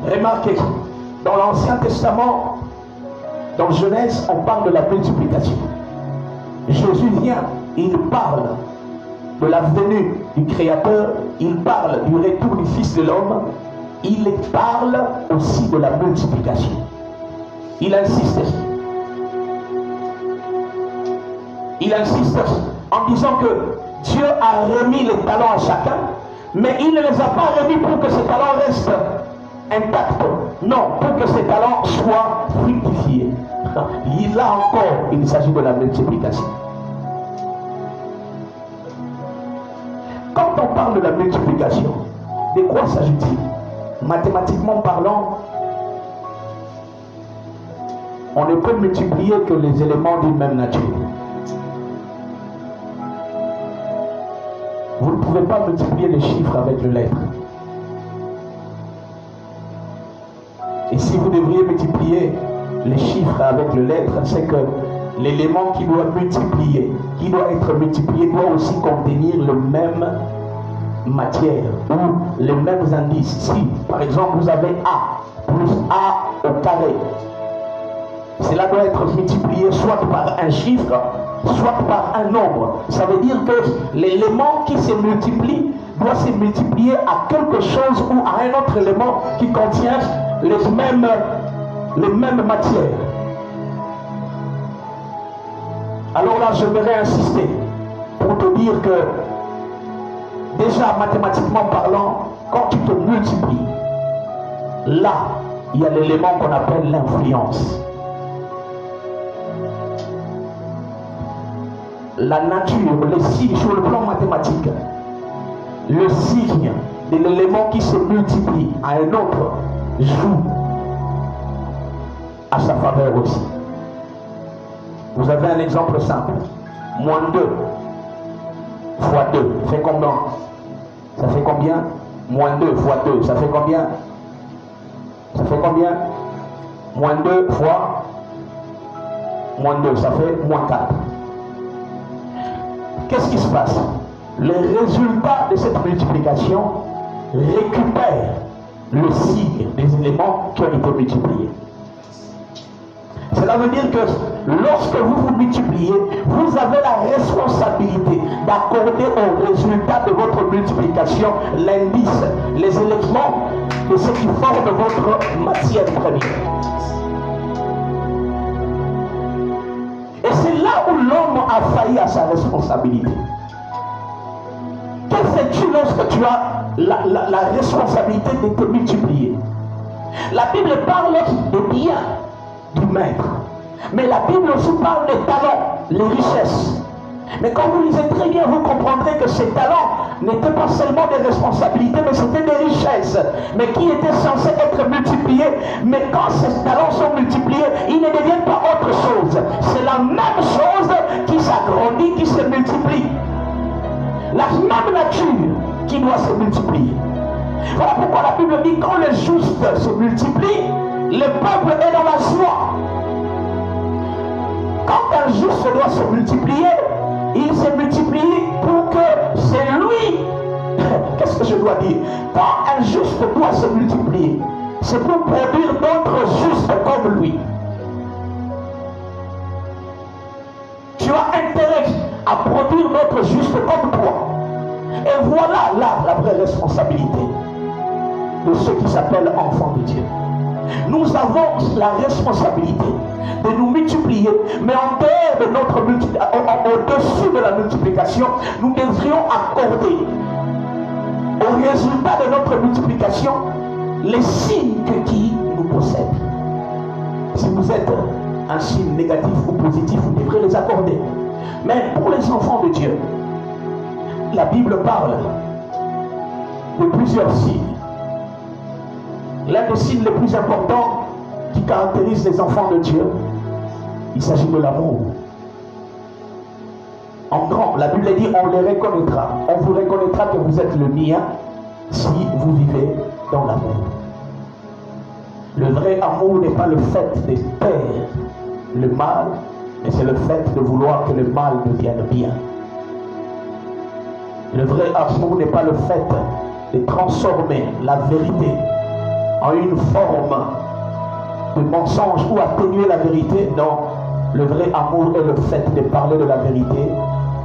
Remarquez, dans l'Ancien Testament, dans Genèse, on parle de la multiplication. Jésus vient, il parle de la venue du Créateur, il parle du retour du Fils de l'homme, il parle aussi de la multiplication. Il insiste. Il insiste en disant que Dieu a remis les talents à chacun, mais il ne les a pas remis pour que ces talents restent intacts. Non, pour que ces talents soient fructifiés. Là encore, il s'agit de la multiplication. Quand on parle de la multiplication, de quoi s'agit-il? Mathématiquement parlant, on ne peut multiplier que les éléments d'une même nature. Vous ne pouvez pas multiplier les chiffres avec le lettre. Et si vous devriez multiplier les chiffres avec le lettre, c'est que l'élément qui doit multiplier, qui doit être multiplié, doit aussi contenir le même matière ou les mêmes indices. Si, par exemple, vous avez A plus A au carré, cela doit être multiplié soit par un chiffre, soit par un nombre. Ça veut dire que l'élément qui se multiplie doit se multiplier à quelque chose ou à un autre élément qui contient les mêmes matières. Alors là, j'aimerais insister pour te dire que déjà mathématiquement parlant, quand tu te multiplies, là, il y a l'élément qu'on appelle l'influence. La nature, les signes sur le plan mathématique, le signe de l'élément qui se multiplie à un autre joue à sa faveur aussi. Vous avez un exemple simple. Moins 2 fois 2 fait combien? Ça fait combien? Moins 2 fois 2, ça fait combien? Ça fait combien? Moins 2 fois moins 2, ça fait moins 4. Qu'est-ce qui se passe? Le résultat de cette multiplication récupère le signe des éléments qui ont été multipliés. Cela veut dire que lorsque vous vous multipliez, vous avez la responsabilité d'accorder au résultat de votre multiplication l'indice, les éléments de ce qui forme votre matière première. Et c'est là où l'homme a failli à sa responsabilité. Que fais-tu lorsque tu as la responsabilité de te multiplier? La Bible parle de bien du maître, mais la Bible aussi parle des talents, les richesses. Mais quand vous lisez très bien, vous comprendrez que ces talents n'étaient pas seulement des responsabilités, mais c'était des richesses, mais qui étaient censées être multipliées. Mais quand ces talents sont multipliés, ils ne deviennent pas autre chose. C'est la même chose qui s'agrandit, qui se multiplie. La même nature qui doit se multiplier. Voilà pourquoi la Bible dit quand les justes se multiplient, le peuple est dans la joie. Quand un juste doit se multiplier, il se multiplie pour que c'est lui. Qu'est-ce que je dois dire? Quand un juste doit se multiplier, c'est pour produire d'autres justes comme lui. Tu as intérêt à produire d'autres justes comme toi. Et voilà là la vraie responsabilité de ceux qui s'appellent enfants de Dieu. Nous avons la responsabilité de nous multiplier, mais en dehors de notre au-dessus de la multiplication, nous devrions accorder au résultat de notre multiplication les signes qui nous possèdent. Si vous êtes un signe négatif ou positif, vous devrez les accorder. Mais pour les enfants de Dieu, la Bible parle de plusieurs signes. L'un des signes les plus importants qui caractérise les enfants de Dieu, il s'agit de l'amour. En grand, la Bible dit, on les reconnaîtra. On vous reconnaîtra que vous êtes le mien si vous vivez dans l'amour. Le vrai amour n'est pas le fait de taire le mal, mais c'est le fait de vouloir que le mal devienne bien. Le vrai amour n'est pas le fait de transformer la vérité en une forme de mensonge ou atténuer la vérité. Non, le vrai amour est le fait de parler de la vérité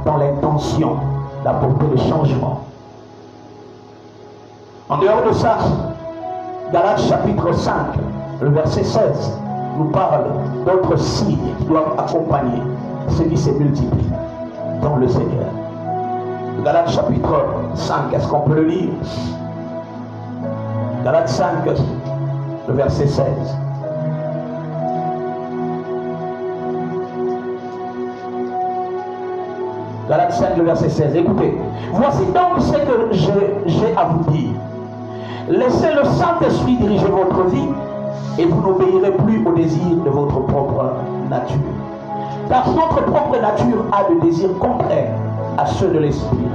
dans l'intention d'apporter le changement. En dehors de ça, Galates chapitre 5, le verset 16, nous parle d'autres signes qui doivent accompagner ceux qui se multiplient dans le Seigneur. Galates chapitre 5, est-ce qu'on peut le lire? Galates 5, le verset 16. Galates 5, le verset 16. Écoutez, voici donc ce que j'ai à vous dire. Laissez le Saint-Esprit diriger votre vie et vous n'obéirez plus aux désirs de votre propre nature. Car notre propre nature a des désirs contraires à ceux de l'Esprit.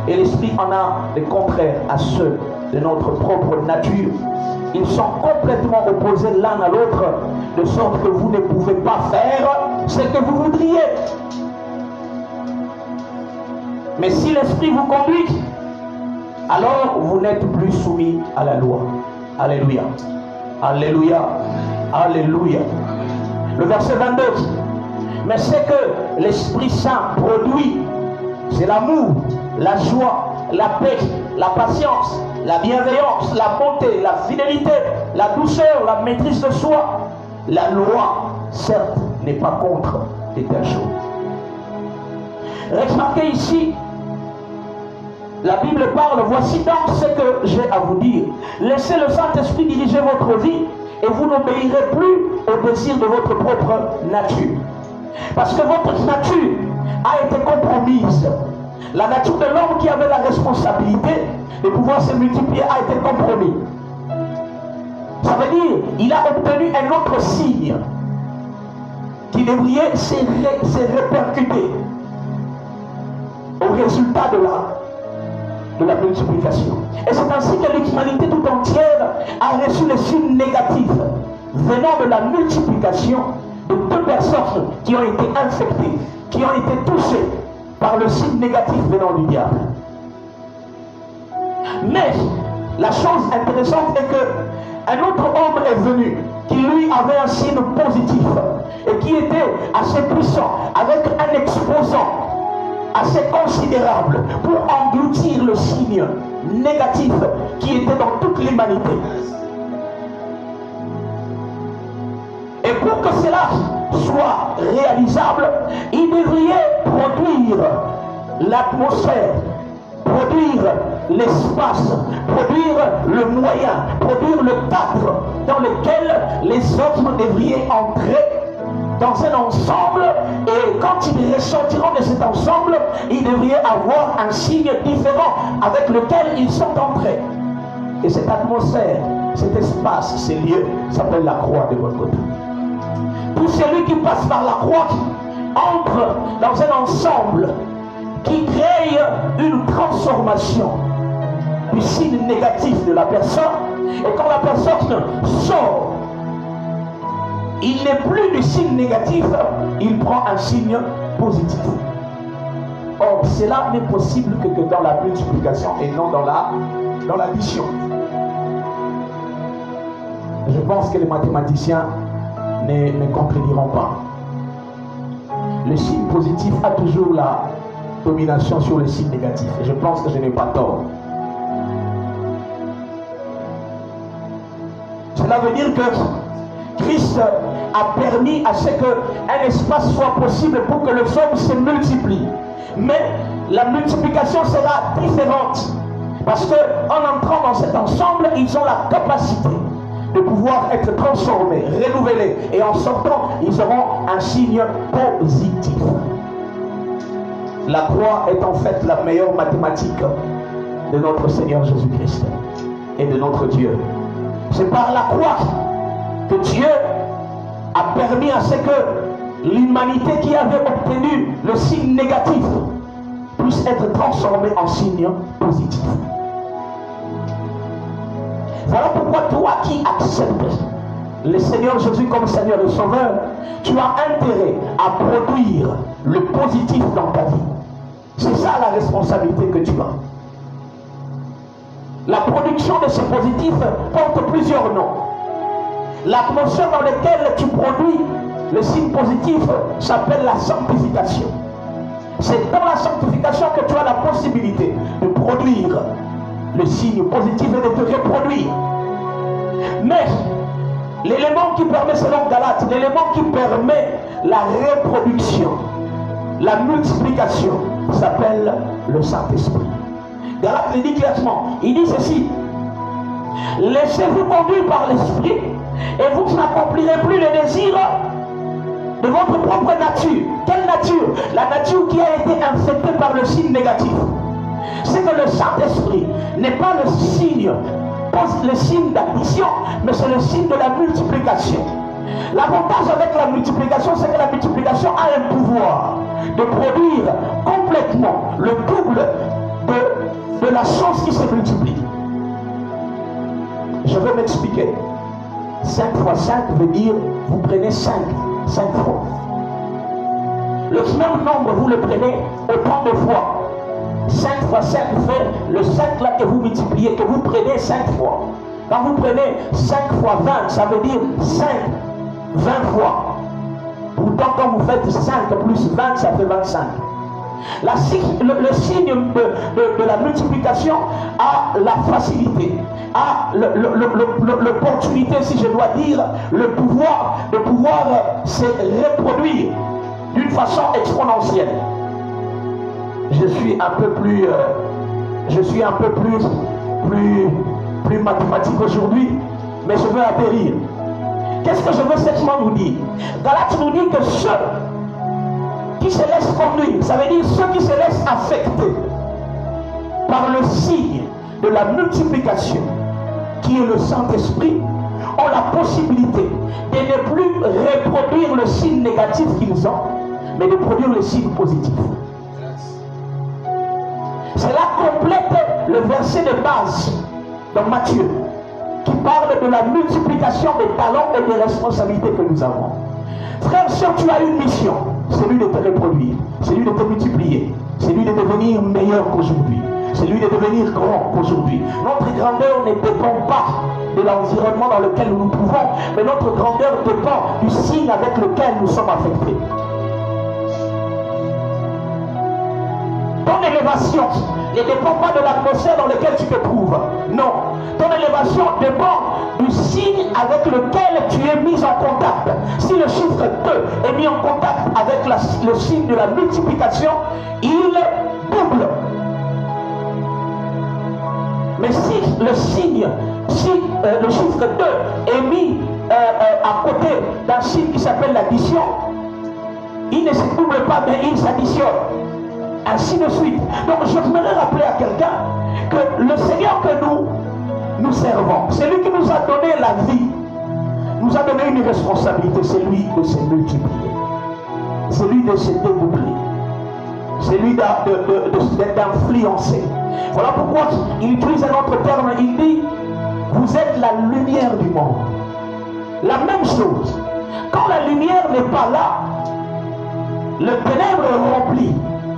Et l'Esprit en a des contraires à ceux de notre propre nature. Ils sont complètement opposés l'un à l'autre, de sorte que vous ne pouvez pas faire ce que vous voudriez. Mais si l'Esprit vous conduit, alors vous n'êtes plus soumis à la loi. Alléluia. Alléluia. Alléluia. Le verset 22. Mais ce que l'Esprit Saint produit, c'est l'amour, la joie, la paix, la patience, la bienveillance, la bonté, la fidélité, la douceur, la maîtrise de soi. La loi, certes, n'est pas contre de telles choses. Remarquez ici, la Bible parle, voici donc ce que j'ai à vous dire. Laissez le Saint-Esprit diriger votre vie et vous n'obéirez plus au désir de votre propre nature. Parce que votre nature a été compromise. La nature de l'homme qui avait la responsabilité de pouvoir se multiplier a été compromise. Ça veut dire il a obtenu un autre signe qui devrait se répercuter au résultat de la multiplication. Et c'est ainsi que l'humanité tout entière a reçu les signes négatifs venant de la multiplication de deux personnes qui ont été infectées, qui ont été touchées par le signe négatif venant du diable. Mais la chose intéressante est que un autre homme est venu qui lui avait un signe positif et qui était assez puissant, avec un exposant assez considérable pour engloutir le signe négatif qui était dans toute l'humanité. Et pour que cela soit réalisable, il devrait produire l'atmosphère, produire l'espace, produire le moyen, produire le cadre dans lequel les hommes devraient entrer dans un ensemble, et quand ils ressortiront de cet ensemble, ils devraient avoir un signe différent avec lequel ils sont entrés. Et cette atmosphère, cet espace, ces lieux s'appelle la croix de Golgotha. Tout celui qui passe par la croix entre dans un ensemble qui crée une transformation du signe négatif de la personne, et quand la personne sort, il n'est plus du signe négatif, il prend un signe positif. Or, cela n'est possible que dans la multiplication et non dans l'addition. Je pense que les mathématiciens ne contrediront pas. Le signe positif a toujours la domination sur le signe négatif. Et je pense que je n'ai pas tort. Cela veut dire que Christ a permis à ce qu'un espace soit possible pour que les hommes se multiplient. Mais la multiplication sera différente. Parce qu'en entrant dans cet ensemble, ils ont la capacité de pouvoir être transformés, renouvelés. Et en sortant, ils auront un signe positif. La croix est en fait la meilleure mathématique de notre Seigneur Jésus-Christ et de notre Dieu. C'est par la croix que Dieu a permis à ce que l'humanité qui avait obtenu le signe négatif puisse être transformée en signe positif. Voilà pourquoi toi qui acceptes le Seigneur Jésus comme Seigneur et Sauveur, tu as intérêt à produire le positif dans ta vie. C'est ça la responsabilité que tu as. La production de ce positif porte plusieurs noms. L'atmosphère dans laquelle tu produis le signe positif s'appelle la sanctification. C'est dans la sanctification que tu as la possibilité de produire le signe positif et de te reproduire. Mais l'élément qui permet, selon Galates, l'élément qui permet la reproduction, la multiplication, s'appelle le Saint-Esprit. Galates le dit clairement, il dit ceci: laissez-vous conduire par l'Esprit et vous n'accomplirez plus les désirs de votre propre nature. Quelle nature? La nature qui a été infectée par le signe négatif. C'est que le Saint-Esprit n'est pas le signe d'addition, mais c'est le signe de la multiplication. L'avantage avec la multiplication, c'est que la multiplication a un pouvoir de produire complètement le double de la chose qui se multiplie. Je vais m'expliquer. 5 fois 5 veut dire, vous prenez 5 fois. Le même nombre, vous le prenez autant de fois. 5 fois 5 fait le 5 là que vous multipliez, que vous prenez 5 fois. Quand vous prenez 5 fois 20, ça veut dire 5, 20 fois. Pourtant, quand vous faites 5 plus 20, ça fait 25. Le signe de la multiplication a la facilité, a l'opportunité, si je dois dire, le pouvoir de pouvoir se reproduire d'une façon exponentielle. Je suis un peu plus mathématique aujourd'hui, mais je veux atterrir. Qu'est-ce que je veux simplement nous dire? Galates nous dit que ceux qui se laissent conduire, ça veut dire ceux qui se laissent affecter par le signe de la multiplication, qui est le Saint-Esprit, ont la possibilité de ne plus reproduire le signe négatif qu'ils ont, mais de produire le signe positif. Cela complète le verset de base dans Matthieu, qui parle de la multiplication des talents et des responsabilités que nous avons. Frère, si tu as une mission, c'est lui de te reproduire, c'est lui de te multiplier, c'est lui de devenir meilleur qu'aujourd'hui, c'est lui de devenir grand qu'aujourd'hui. Notre grandeur ne dépend pas de l'environnement dans lequel nous nous trouvons, mais notre grandeur dépend du signe avec lequel nous sommes affectés. Ton élévation ne dépend pas de l'atmosphère dans laquelle tu te trouves. Non. Ton élévation dépend du signe avec lequel tu es mis en contact. Si le chiffre 2 est mis en contact avec le signe de la multiplication, il double. Mais si le chiffre 2 est mis à côté d'un signe qui s'appelle l'addition, il ne se double pas, mais il s'additionne. Ainsi de suite. Donc je voudrais rappeler à quelqu'un que le Seigneur que nous servons, c'est lui qui nous a donné la vie, nous a donné une responsabilité, c'est lui de se multiplier, c'est lui de se dédoubler, c'est lui d'influencer. Voilà pourquoi il utilise un autre terme, il dit: vous êtes la lumière du monde. La même chose, quand la lumière n'est pas là, le ténèbre remplit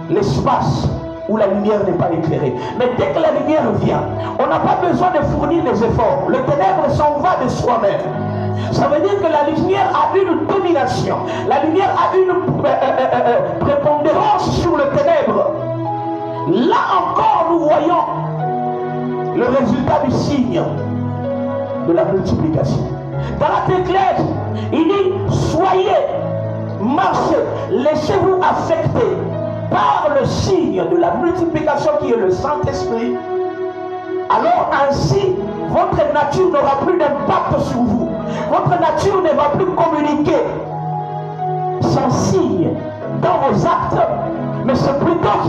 l'espace où la lumière n'est pas éclairée. Mais dès que la lumière vient, on n'a pas besoin de fournir des efforts. Le ténèbre s'en va de soi-même. Ça veut dire que la lumière a une domination. La lumière a une prépondérance sur le ténèbre. Là encore, nous voyons le résultat du signe de la multiplication. Dans la Éclèse, il dit: soyez, marchez, laissez-vous affecter par le signe de la multiplication qui est le Saint-Esprit. Alors ainsi, votre nature n'aura plus d'impact sur vous. Votre nature ne va plus communiquer sans signe dans vos actes, mais c'est plutôt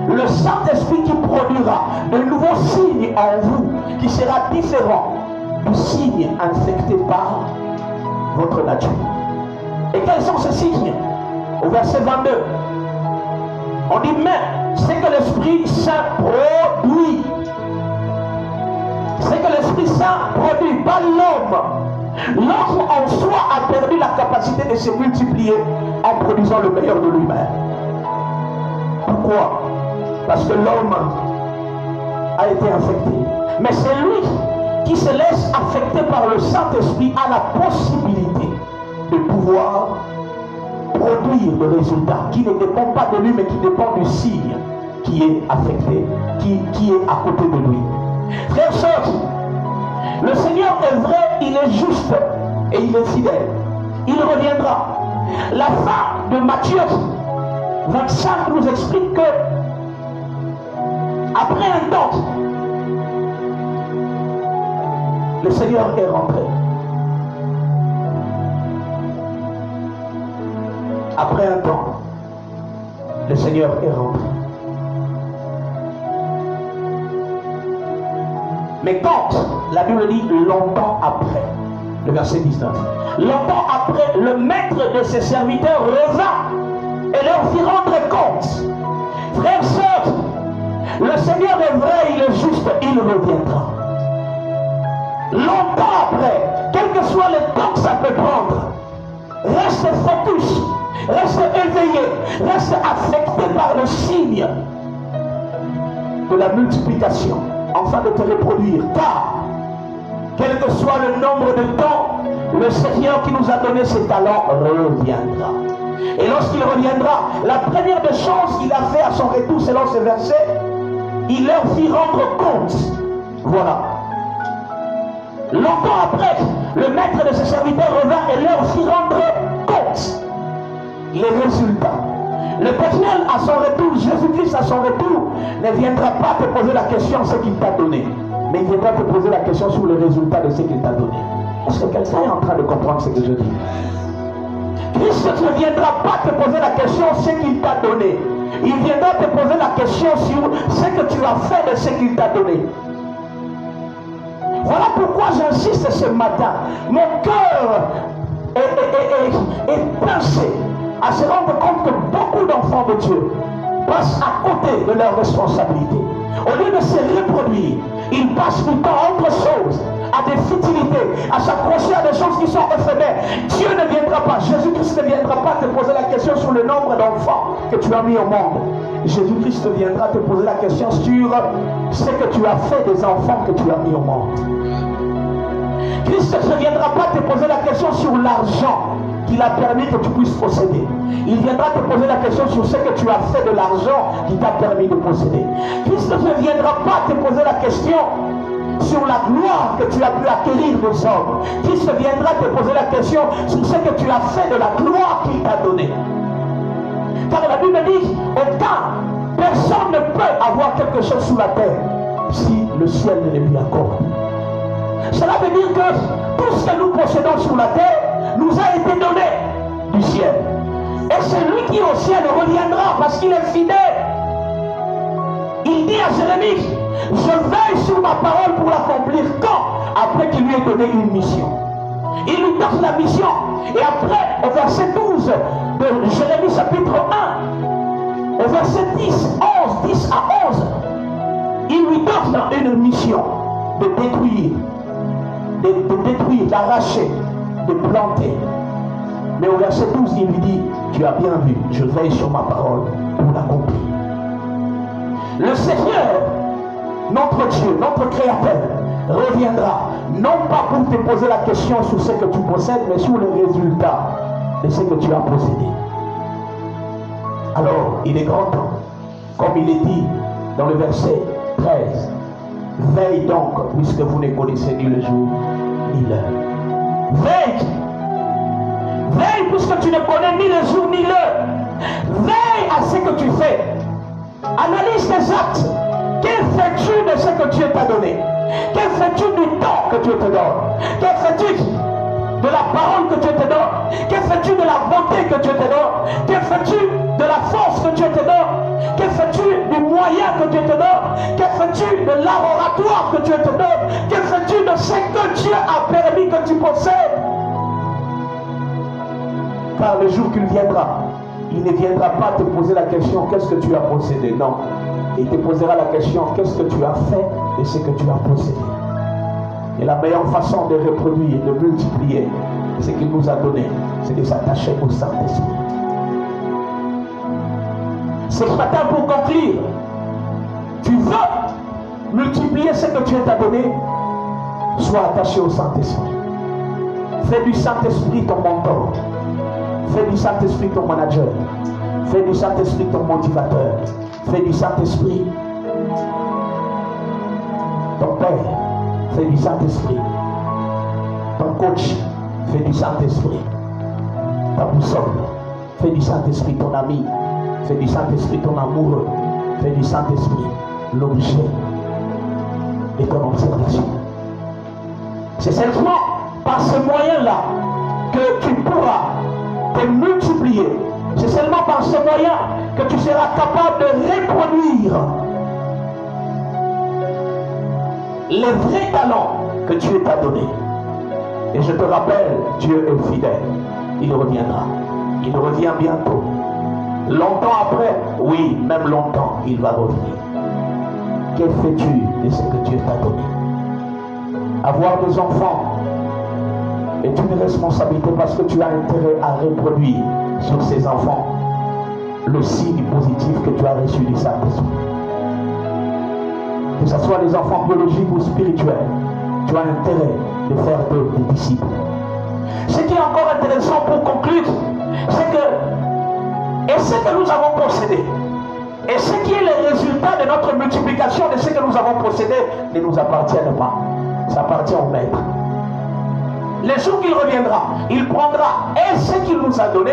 le Saint-Esprit qui produira de nouveaux signes en vous, qui sera différent du signe infecté par votre nature. Et quels sont ces signes? Au verset 22, on dit: mais c'est que l'Esprit Saint produit. C'est que l'Esprit Saint produit, pas l'homme. L'homme en soi a perdu la capacité de se multiplier en produisant le meilleur de lui-même. Pourquoi? Parce que l'homme a été affecté. Mais c'est lui qui se laisse affecter par le Saint-Esprit a la possibilité de pouvoir produire le résultat qui ne dépend pas de lui, mais qui dépend du signe qui est affecté, qui est à côté de lui. Frères et sœurs, le Seigneur est vrai, il est juste et il est fidèle. Il reviendra. La fin de Matthieu 25 nous explique que après un temps, le Seigneur est rentré. Après un temps, le Seigneur est rentré. Mais quand, la Bible dit longtemps après, le verset 19, longtemps après, le maître de ses serviteurs revint et leur fit rendre compte. Frères et sœurs, le Seigneur est vrai, il est juste, il reviendra. Longtemps après, quel que soit le temps que ça peut prendre, reste focus, reste éveillé, reste affecté par le signe de la multiplication, afin de te reproduire. Car, quel que soit le nombre de temps, le Seigneur qui nous a donné ses talents reviendra. Et lorsqu'il reviendra, la première des choses qu'il a fait à son retour, selon ce verset, il leur fit rendre compte. Voilà. Longtemps après, le maître de ses serviteurs revint et leur fit rendre compte. Les résultats. L'Éternel à son retour, Jésus-Christ à son retour, ne viendra pas te poser la question ce qu'il t'a donné, mais il viendra te poser la question sur le résultat de ce qu'il t'a donné. Est-ce que quelqu'un est en train de comprendre ce que je dis? Christ ne viendra pas te poser la question ce qu'il t'a donné. Il viendra te poser la question sur ce que tu as fait de ce qu'il t'a donné. Voilà pourquoi j'insiste ce matin. Mon cœur est pincé à se rendre compte que beaucoup d'enfants de Dieu passent à côté de leurs responsabilités. Au lieu de se reproduire, ils passent du temps à autre chose, à des futilités, à s'accrocher à des choses qui sont éphémères. Dieu ne viendra pas, Jésus-Christ ne viendra pas te poser la question sur le nombre d'enfants que tu as mis au monde. Jésus-Christ viendra te poser la question sur ce que tu as fait des enfants que tu as mis au monde. Christ ne viendra pas te poser la question sur l'argent qu'il a permis que tu puisses posséder. Il viendra te poser la question sur ce que tu as fait de l'argent qui t'a permis de posséder. Christ ne viendra pas te poser la question sur la gloire que tu as pu acquérir des hommes. Christ viendra te poser la question sur ce que tu as fait de la gloire qu'il t'a donnée. Car la Bible dit, personne ne peut avoir quelque chose sous la terre si le ciel ne le lui accorde. Cela veut dire que tout ce que nous possédons sur la terre nous a été donné du ciel. Et celui qui au ciel reviendra parce qu'il est fidèle. Il dit à Jérémie, je veille sur ma parole pour l'accomplir. Quand? Après qu'il lui ait donné une mission. Il lui donne la mission. Et après, au verset 12 de Jérémie chapitre 1, au verset 10 à 11, il lui donne une mission de détruire, d'arracher, de planter. Mais au verset 12, il lui dit, tu as bien vu, je veille sur ma parole pour l'accomplir. Le Seigneur, notre Dieu, notre Créateur, reviendra, non pas pour te poser la question sur ce que tu possèdes, mais sur le résultat de ce que tu as possédé. Alors, il est grand temps, comme il est dit dans le verset 13, veille donc, puisque vous ne connaissez ni le jour ni l'heure. Veille! Veille puisque tu ne connais ni le jour ni l'heure. Veille à ce que tu fais. Analyse tes actes. Que fais-tu de ce que Dieu t'a donné? Que fais-tu du temps que Dieu te donne? Que fais-tu de la parole que Dieu te donne? Que fais-tu de la bonté que Dieu te donne? Que fais-tu de la force que Dieu te donne? Que fais-tu du moyen que Dieu te donne? Que fais-tu de l'art oratoire que Dieu te donne? Que fais-tu de ce que Dieu a permis que tu possèdes? Car le jour qu'il viendra, il ne viendra pas te poser la question qu'est-ce que tu as possédé. Non, il te posera la question qu'est-ce que tu as fait de ce que tu as possédé. Et la meilleure façon de reproduire, de multiplier ce qu'il nous a donné, c'est de s'attacher au Saint-Esprit. Ce matin, pour conclure, tu veux multiplier ce que Dieu t'a donné, sois attaché au Saint-Esprit. Fais du Saint-Esprit ton mentor. Fais du Saint-Esprit ton manager. Fais du Saint-Esprit ton motivateur. Fais du Saint-Esprit ton père. Fais du Saint-Esprit ton coach. Fais du Saint-Esprit ta boussole. Fais du Saint-Esprit ton ami. Fais du Saint-Esprit ton amoureux. Fais du Saint-Esprit l'objet de ton observation. C'est seulement par ce moyen-là que tu pourras te multiplier. C'est seulement par ce moyen que tu seras capable de reproduire les vrais talents que Dieu t'a donnés. Et je te rappelle, Dieu est fidèle. Il reviendra. Il revient bientôt. Longtemps après, oui, même longtemps, il va revenir. Que fais-tu de ce que Dieu t'a donné? Avoir des enfants est une responsabilité parce que tu as intérêt à reproduire sur ces enfants le signe positif que tu as reçu du Saint-Esprit. Que ce soit les enfants biologiques ou spirituels, tu as intérêt de faire d'eux des disciples. Ce qui est encore intéressant pour conclure, c'est que, et ce que nous avons possédé, et ce qui est le résultat de notre multiplication de ce que nous avons possédé, ne nous appartiennent pas. Ça appartient au Maître. Le jour qu'il reviendra, il prendra et ce qu'il nous a donné,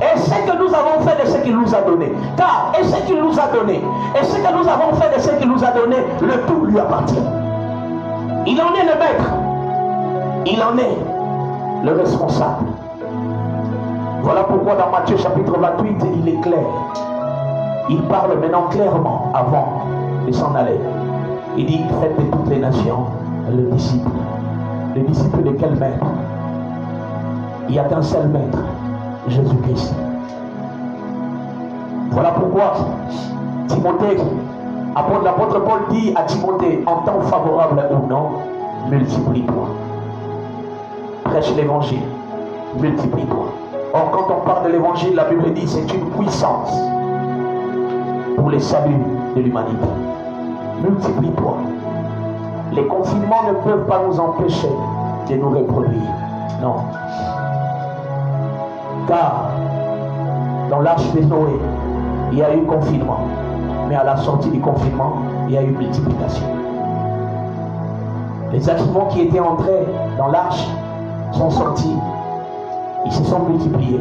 et ce que nous avons fait de ce qu'il nous a donné. Car, et ce qu'il nous a donné, et ce que nous avons fait de ce qu'il nous a donné, le tout lui appartient. Il en est le Maître. Il en est le responsable. Voilà pourquoi dans Matthieu chapitre 28, il est clair. Il parle maintenant clairement avant de s'en aller. Il dit, faites de toutes les nations le disciple. Le disciple de quel maître? Il n'y a qu'un seul maître, Jésus-Christ. Voilà pourquoi Timothée, l'apôtre Paul dit à Timothée, en temps favorable ou non, multiplie-toi. Prêche l'évangile, multiplie-toi. Or, quand on parle de l'évangile, la Bible dit c'est une puissance pour le salut de l'humanité. Multiplie-toi. Les confinements ne peuvent pas nous empêcher de nous reproduire. Non. Car dans l'arche de Noé, il y a eu confinement. Mais à la sortie du confinement, il y a eu multiplication. Les animaux qui étaient entrés dans l'arche sont sortis. Ils se sont multipliés.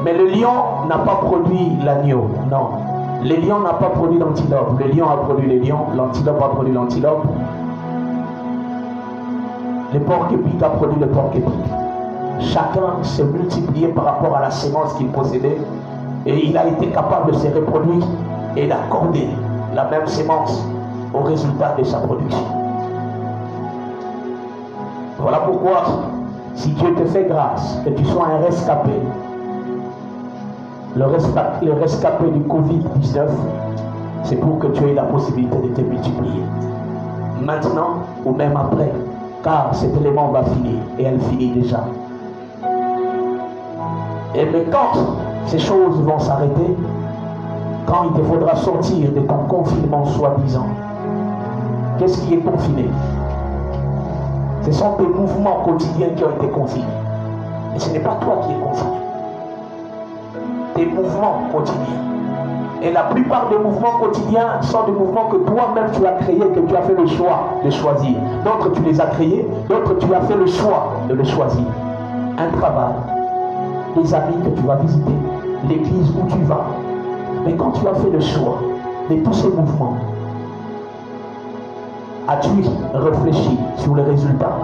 Mais le lion n'a pas produit l'agneau. Non. Le lion n'a pas produit l'antilope. Le lion a produit le lion. L'antilope a produit l'antilope. Le porc-épic a produit le porc-épic. Chacun s'est multiplié par rapport à la sémence qu'il possédait. Et il a été capable de se reproduire et d'accorder la même sémence au résultat de sa production. Voilà pourquoi, si Dieu te fait grâce, que tu sois un rescapé, le rescapé du Covid-19, c'est pour que tu aies la possibilité de te multiplier. Maintenant ou même après, car cet élément va finir, et elle finit déjà. Et mais quand ces choses vont s'arrêter, quand il te faudra sortir de ton confinement soi-disant, qu'est-ce qui est confiné? Ce sont tes mouvements quotidiens qui ont été confinés. Et ce n'est pas toi qui es confiné. Tes mouvements quotidiens. Et la plupart des mouvements quotidiens sont des mouvements que toi-même tu as créés, que tu as fait le choix de choisir. D'autres tu les as créés, d'autres tu as fait le choix de les choisir. Un travail, des amis que tu vas visiter, l'église où tu vas. Mais quand tu as fait le choix de tous ces mouvements, as-tu réfléchi sur les résultats?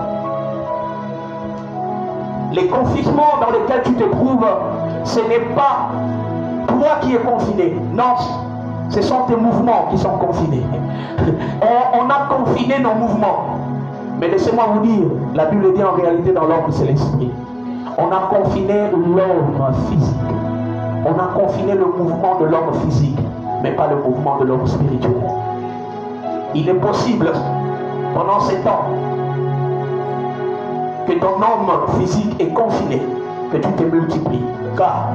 Les confinements dans lesquels tu te trouves, ce n'est pas toi qui es confiné. Non, ce sont tes mouvements qui sont confinés. On a confiné nos mouvements. Mais laissez-moi vous dire, la Bible dit en réalité dans l'homme, c'est l'esprit. On a confiné l'homme physique. On a confiné le mouvement de l'homme physique, mais pas le mouvement de l'homme spirituel. Il est possible pendant ces temps, que ton homme physique est confiné, que tu te multiplies. Car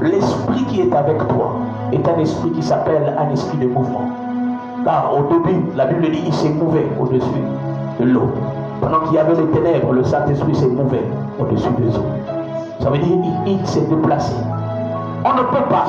l'esprit qui est avec toi est un esprit qui s'appelle un esprit de mouvement. Car au début, la Bible dit, il s'est mouvé au-dessus de l'eau. Pendant qu'il y avait les ténèbres, le Saint-Esprit s'est mouvé au-dessus des eaux. Ça veut dire il s'est déplacé. On ne peut pas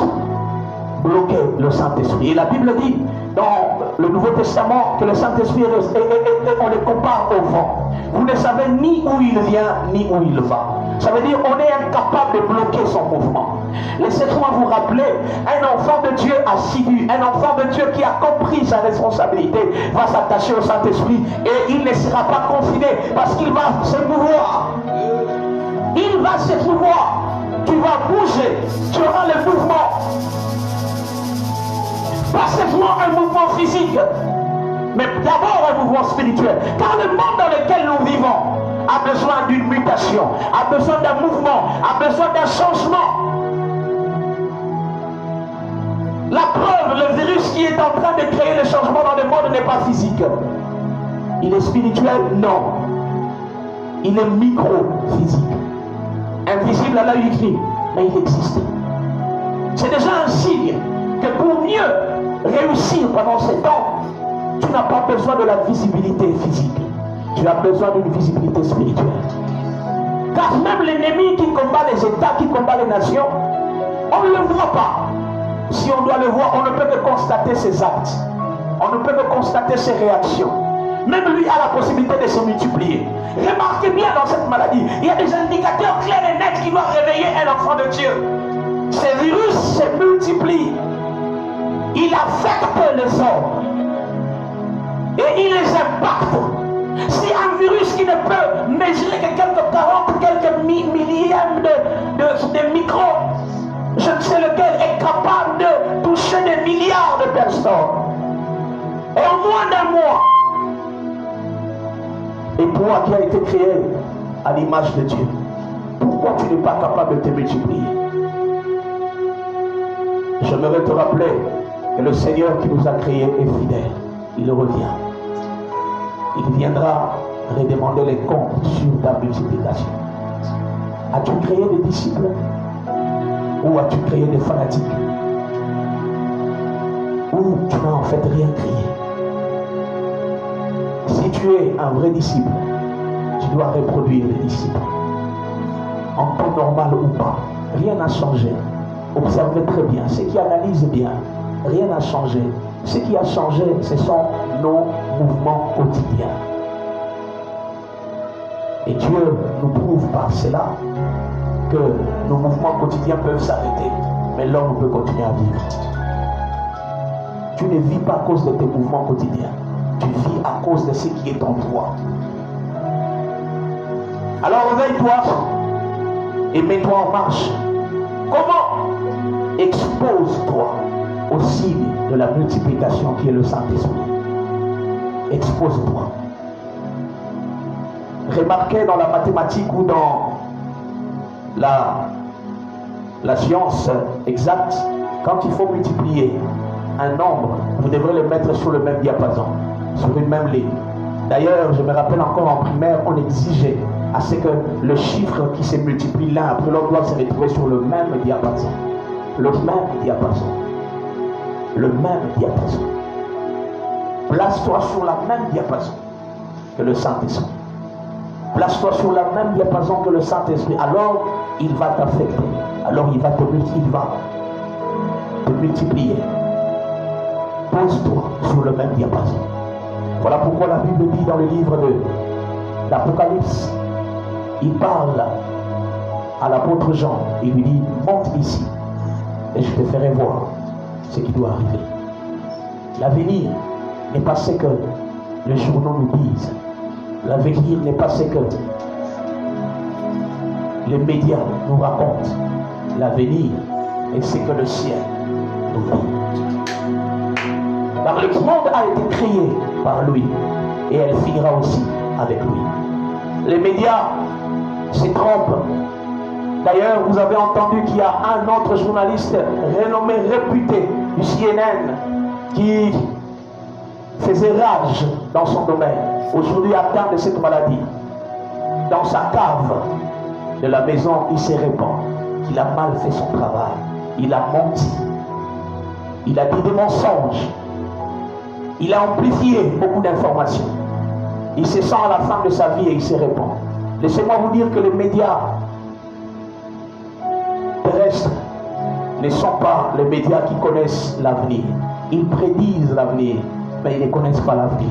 bloquer le Saint-Esprit. Et la Bible dit dans le Nouveau Testament que le Saint-Esprit, on le compare au vent. Vous ne savez ni où il vient, ni où il va. Ça veut dire qu'on est incapable de bloquer son mouvement. Laissez-moi vous rappeler, un enfant de Dieu assidu, un enfant de Dieu qui a compris sa responsabilité, va s'attacher au Saint-Esprit et il ne sera pas confiné parce qu'il va se mouvoir. Il va se mouvoir. Tu vas bouger, tu auras le mouvement. Pas seulement un mouvement physique, mais d'abord un mouvement spirituel. Car le monde dans lequel nous vivons a besoin d'une mutation, a besoin d'un mouvement, a besoin d'un changement. La preuve, le virus qui est en train de créer le changement dans le monde n'est pas physique. Il est spirituel? Non. Il est micro-physique. Invisible à l'œil nu, mais il existe. C'est déjà un signe que pour mieux réussir pendant ces temps, tu n'as pas besoin de la visibilité physique. Tu as besoin d'une visibilité spirituelle. Car même l'ennemi qui combat les États, qui combat les nations, on ne le voit pas. Si on doit le voir, on ne peut que constater ses actes. On ne peut que constater ses réactions. Même lui a la possibilité de se multiplier. Remarquez bien dans cette maladie, il y a des indicateurs clairs et nets qui doivent réveiller un enfant de Dieu. Ces virus se multiplient. Il affecte les hommes. Et il les impacte. Si un virus qui ne peut mesurer que quelques 40, quelques millièmes de micros, je ne sais lequel, est capable de toucher des milliards de personnes. Et en moins d'un mois. Et toi qui as été créé à l'image de Dieu, pourquoi tu n'es pas capable de te multiplier? J'aimerais te rappeler que le Seigneur qui nous a créés est fidèle. Il revient. Il viendra redemander les comptes sur ta multiplication. As-tu créé des disciples? Ou as-tu créé des fanatiques? Ou tu n'as en fait rien créé? Si tu es un vrai disciple, tu dois reproduire les disciples. En temps normal ou pas, rien n'a changé. Observez très bien, ceux qui analysent bien, rien n'a changé. Ce qui a changé, ce sont nos mouvements quotidiens. Et Dieu nous prouve par cela que nos mouvements quotidiens peuvent s'arrêter, mais l'homme peut continuer à vivre. Tu ne vis pas à cause de tes mouvements quotidiens, tu vis à cause de ce qui est en toi. Alors réveille-toi et mets-toi en marche. Comment? Expose-toi au signe de la multiplication qui est le Saint-Esprit. Expose-toi. Remarquez dans la mathématique ou dans la science exacte, quand il faut multiplier un nombre, vous devrez le mettre sur le même diapason, sur une même ligne. D'ailleurs, je me rappelle encore en primaire, on exigeait à ce que le chiffre qui se multiplie l'un après l'autre doit se retrouver sur le même diapason. Le même diapason. Le même diapason. Place-toi sur la même diapason que le Saint-Esprit. Place-toi sur la même diapason que le Saint-Esprit. Alors, il va t'affecter. Alors, il va te multiplier. Pose-toi sur le même diapason. Voilà pourquoi la Bible dit dans le livre de l'Apocalypse, il parle à l'apôtre Jean. Il lui dit, monte ici et je te ferai voir ce qui doit arriver. L'avenir n'est pas ce que les journaux nous disent. L'avenir n'est pas ce que les médias nous racontent. L'avenir est ce que le ciel nous dit. Car le monde a été créé par lui et elle finira aussi avec lui. Les médias se trompent. D'ailleurs, vous avez entendu qu'il y a un autre journaliste renommé, réputé du CNN qui faisait rage dans son domaine, aujourd'hui atteint de cette maladie. Dans sa cave de la maison, il se répand qu'il a mal fait son travail. Il a menti. Il a dit des mensonges. Il a amplifié beaucoup d'informations. Il se sent à la fin de sa vie et il se répand. Laissez-moi vous dire que les médias terrestres ne sont pas les médias qui connaissent l'avenir. Ils prédisent l'avenir, mais ils ne connaissent pas l'avenir.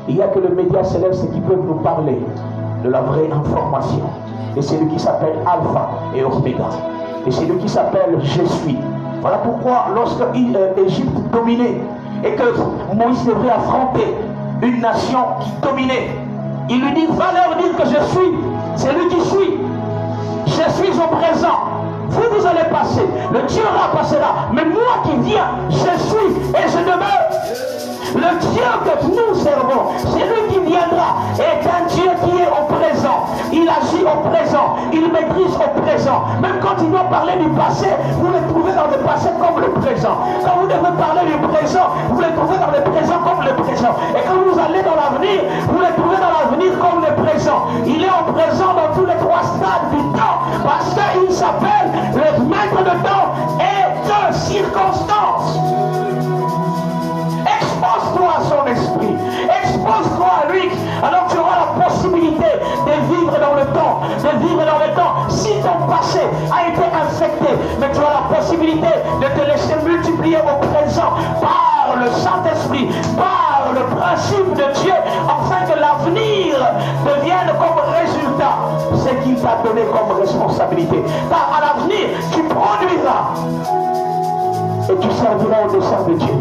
Il n'y a que les médias célestes qui peuvent nous parler de la vraie information. Et c'est lui qui s'appelle Alpha et Oméga. Et c'est lui qui s'appelle Je suis. Voilà pourquoi lorsque l'Égypte dominait et que Moïse devait affronter une nation qui dominait, il lui dit, va leur dire que je suis. C'est lui qui suit. Je suis au présent. Vous allez passer. Le Dieu là passera. Mais moi qui viens, je suis et je demeure. Le Dieu que nous servons, c'est lui qui viendra, est un Dieu qui est au présent. Il agit au présent, il maîtrise au présent. Même quand il doit parler du passé, vous le trouvez dans le passé comme le présent. Quand vous devez parler du présent, vous le trouvez dans le présent comme le présent. Et quand vous allez dans l'avenir, vous le trouvez dans l'avenir comme le présent. Il est au présent dans tous les trois stades du temps, parce qu'il s'appelle le maître de temps et de circonstances. Expose-toi à son esprit, expose-toi à lui, alors tu auras la possibilité de vivre dans le temps, de vivre dans le temps. Si ton passé a été infecté, mais tu as la possibilité de te laisser multiplier au présent par le Saint-Esprit, par le principe de Dieu, afin que l'avenir devienne comme résultat ce qu'il t'a donné comme responsabilité. Car à l'avenir, tu produiras et tu serviras au dessein de Dieu.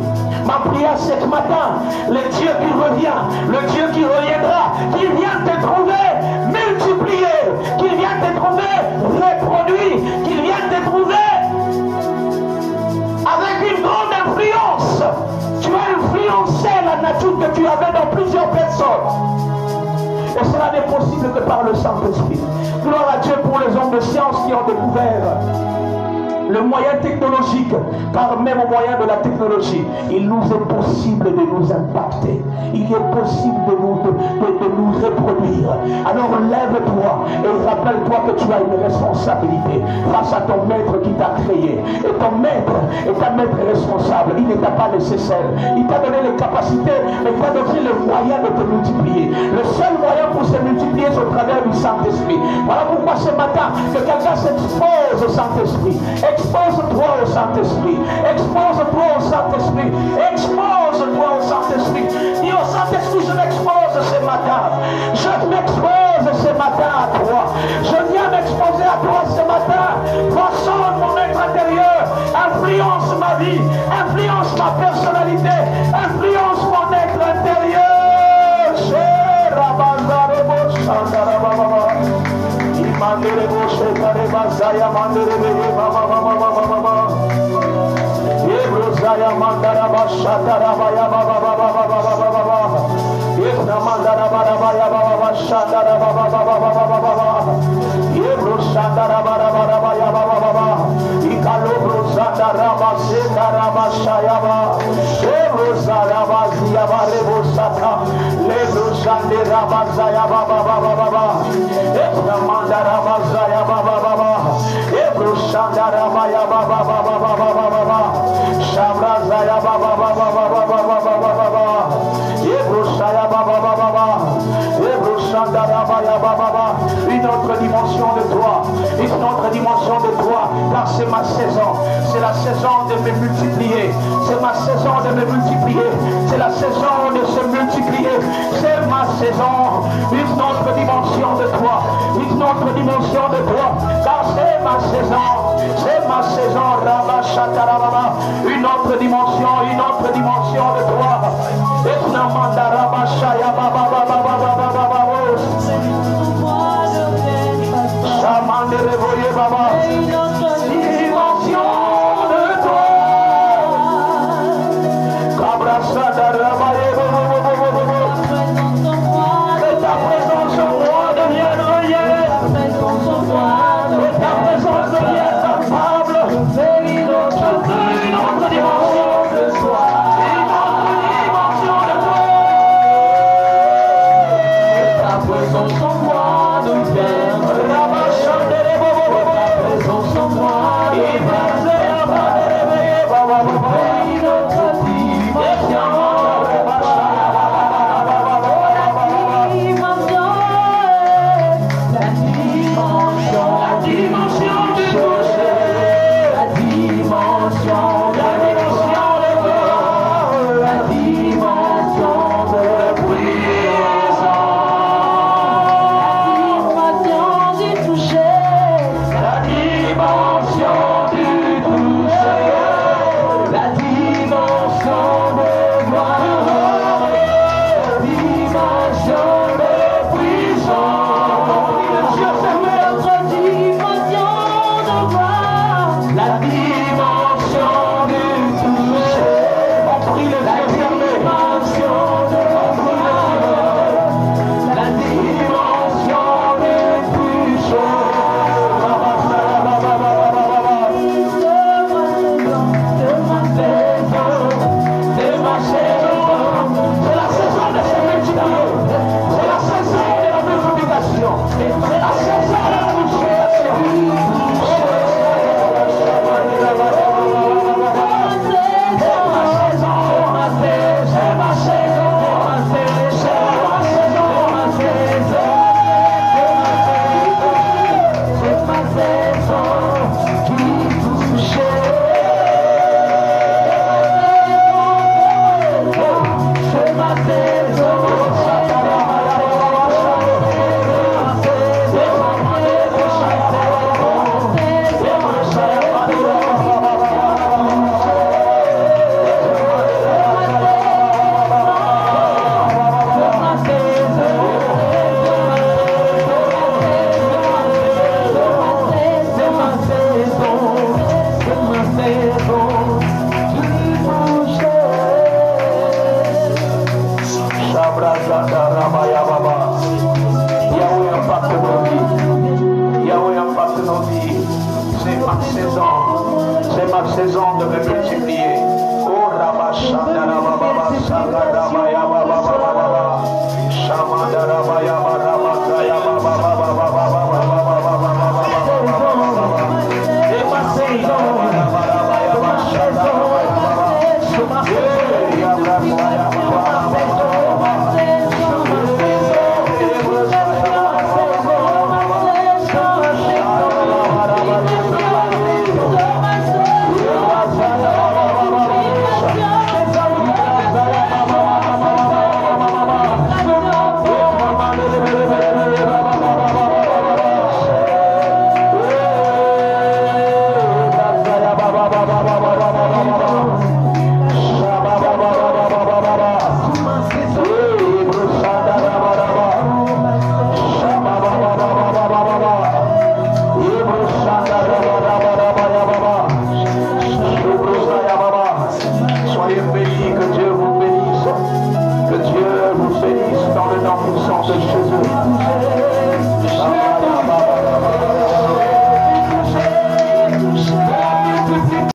Ma prière ce matin, le Dieu qui revient, le Dieu qui reviendra, qui vient te trouver multiplié, qui vient te trouver reproduit, qui vient te trouver avec une grande influence. Tu as influencé la nature que tu avais dans plusieurs personnes. Et cela n'est possible que par le Saint-Esprit. Gloire à Dieu pour les hommes de science qui ont découvert le moyen technologique, car même au moyen de la technologie, il nous est possible de nous impacter. Il est possible de nous reproduire. Alors lève-toi et rappelle-toi que tu as une responsabilité face à ton maître qui t'a créé. Et ton maître est un maître responsable. Il ne t'a pas laissé seul. Il t'a donné les capacités, mais il t'a donné le moyen de te multiplier. Le seul moyen pour se multiplier, c'est au travers du Saint-Esprit. Voilà pourquoi ce matin, que quelqu'un s'expose au Saint-Esprit. Expose-toi au Saint-Esprit. Expose-toi au Saint-Esprit. Expose-toi au Saint-Esprit. Dis au Saint-Esprit, je m'expose ce matin. Je m'expose ce matin à toi. Je viens m'exposer à toi ce matin. Façonne mon être intérieur. Influence ma vie. Influence ma personnalité. Influence mon être intérieur. Mandere boshe kare bazaya mandere behe baba baba baba baba Ebrozaya mandara bashatara baya baba baba baba baba baba Ebna mandara bara baya baba bashatara baba baba baba baba Ebrozandara bara bara baya baba baba Ikalo brozandara basetara bashaya ba Ebrozara bazia bare bosata Lebrozandera bazaya baba baba baba Ebna mandara bazaya baba baba Ebrozandara baya baba baba baba baba Shabrazaya baba baba baba baba baba Ebrozaya baba baba Ebrozandara baya baba une autre dimension de toi, une autre dimension de toi, car c'est ma saison, c'est la saison de me multiplier, c'est ma saison de me multiplier, c'est la saison de se multiplier, c'est ma saison, une autre dimension de toi, une autre dimension de toi, car c'est ma saison, Rabba Shakarababa, une autre dimension de toi, et Namanda Rabba Shaya Baba Baba Baba Baba Chamande Revoye Baba, dimension de toi, Cabra Sadarabaye que ta présence en moi devienne réelle, que ta présence devienne palpable, une autre dimension de toi, une autre dimension de saison de me multiplier.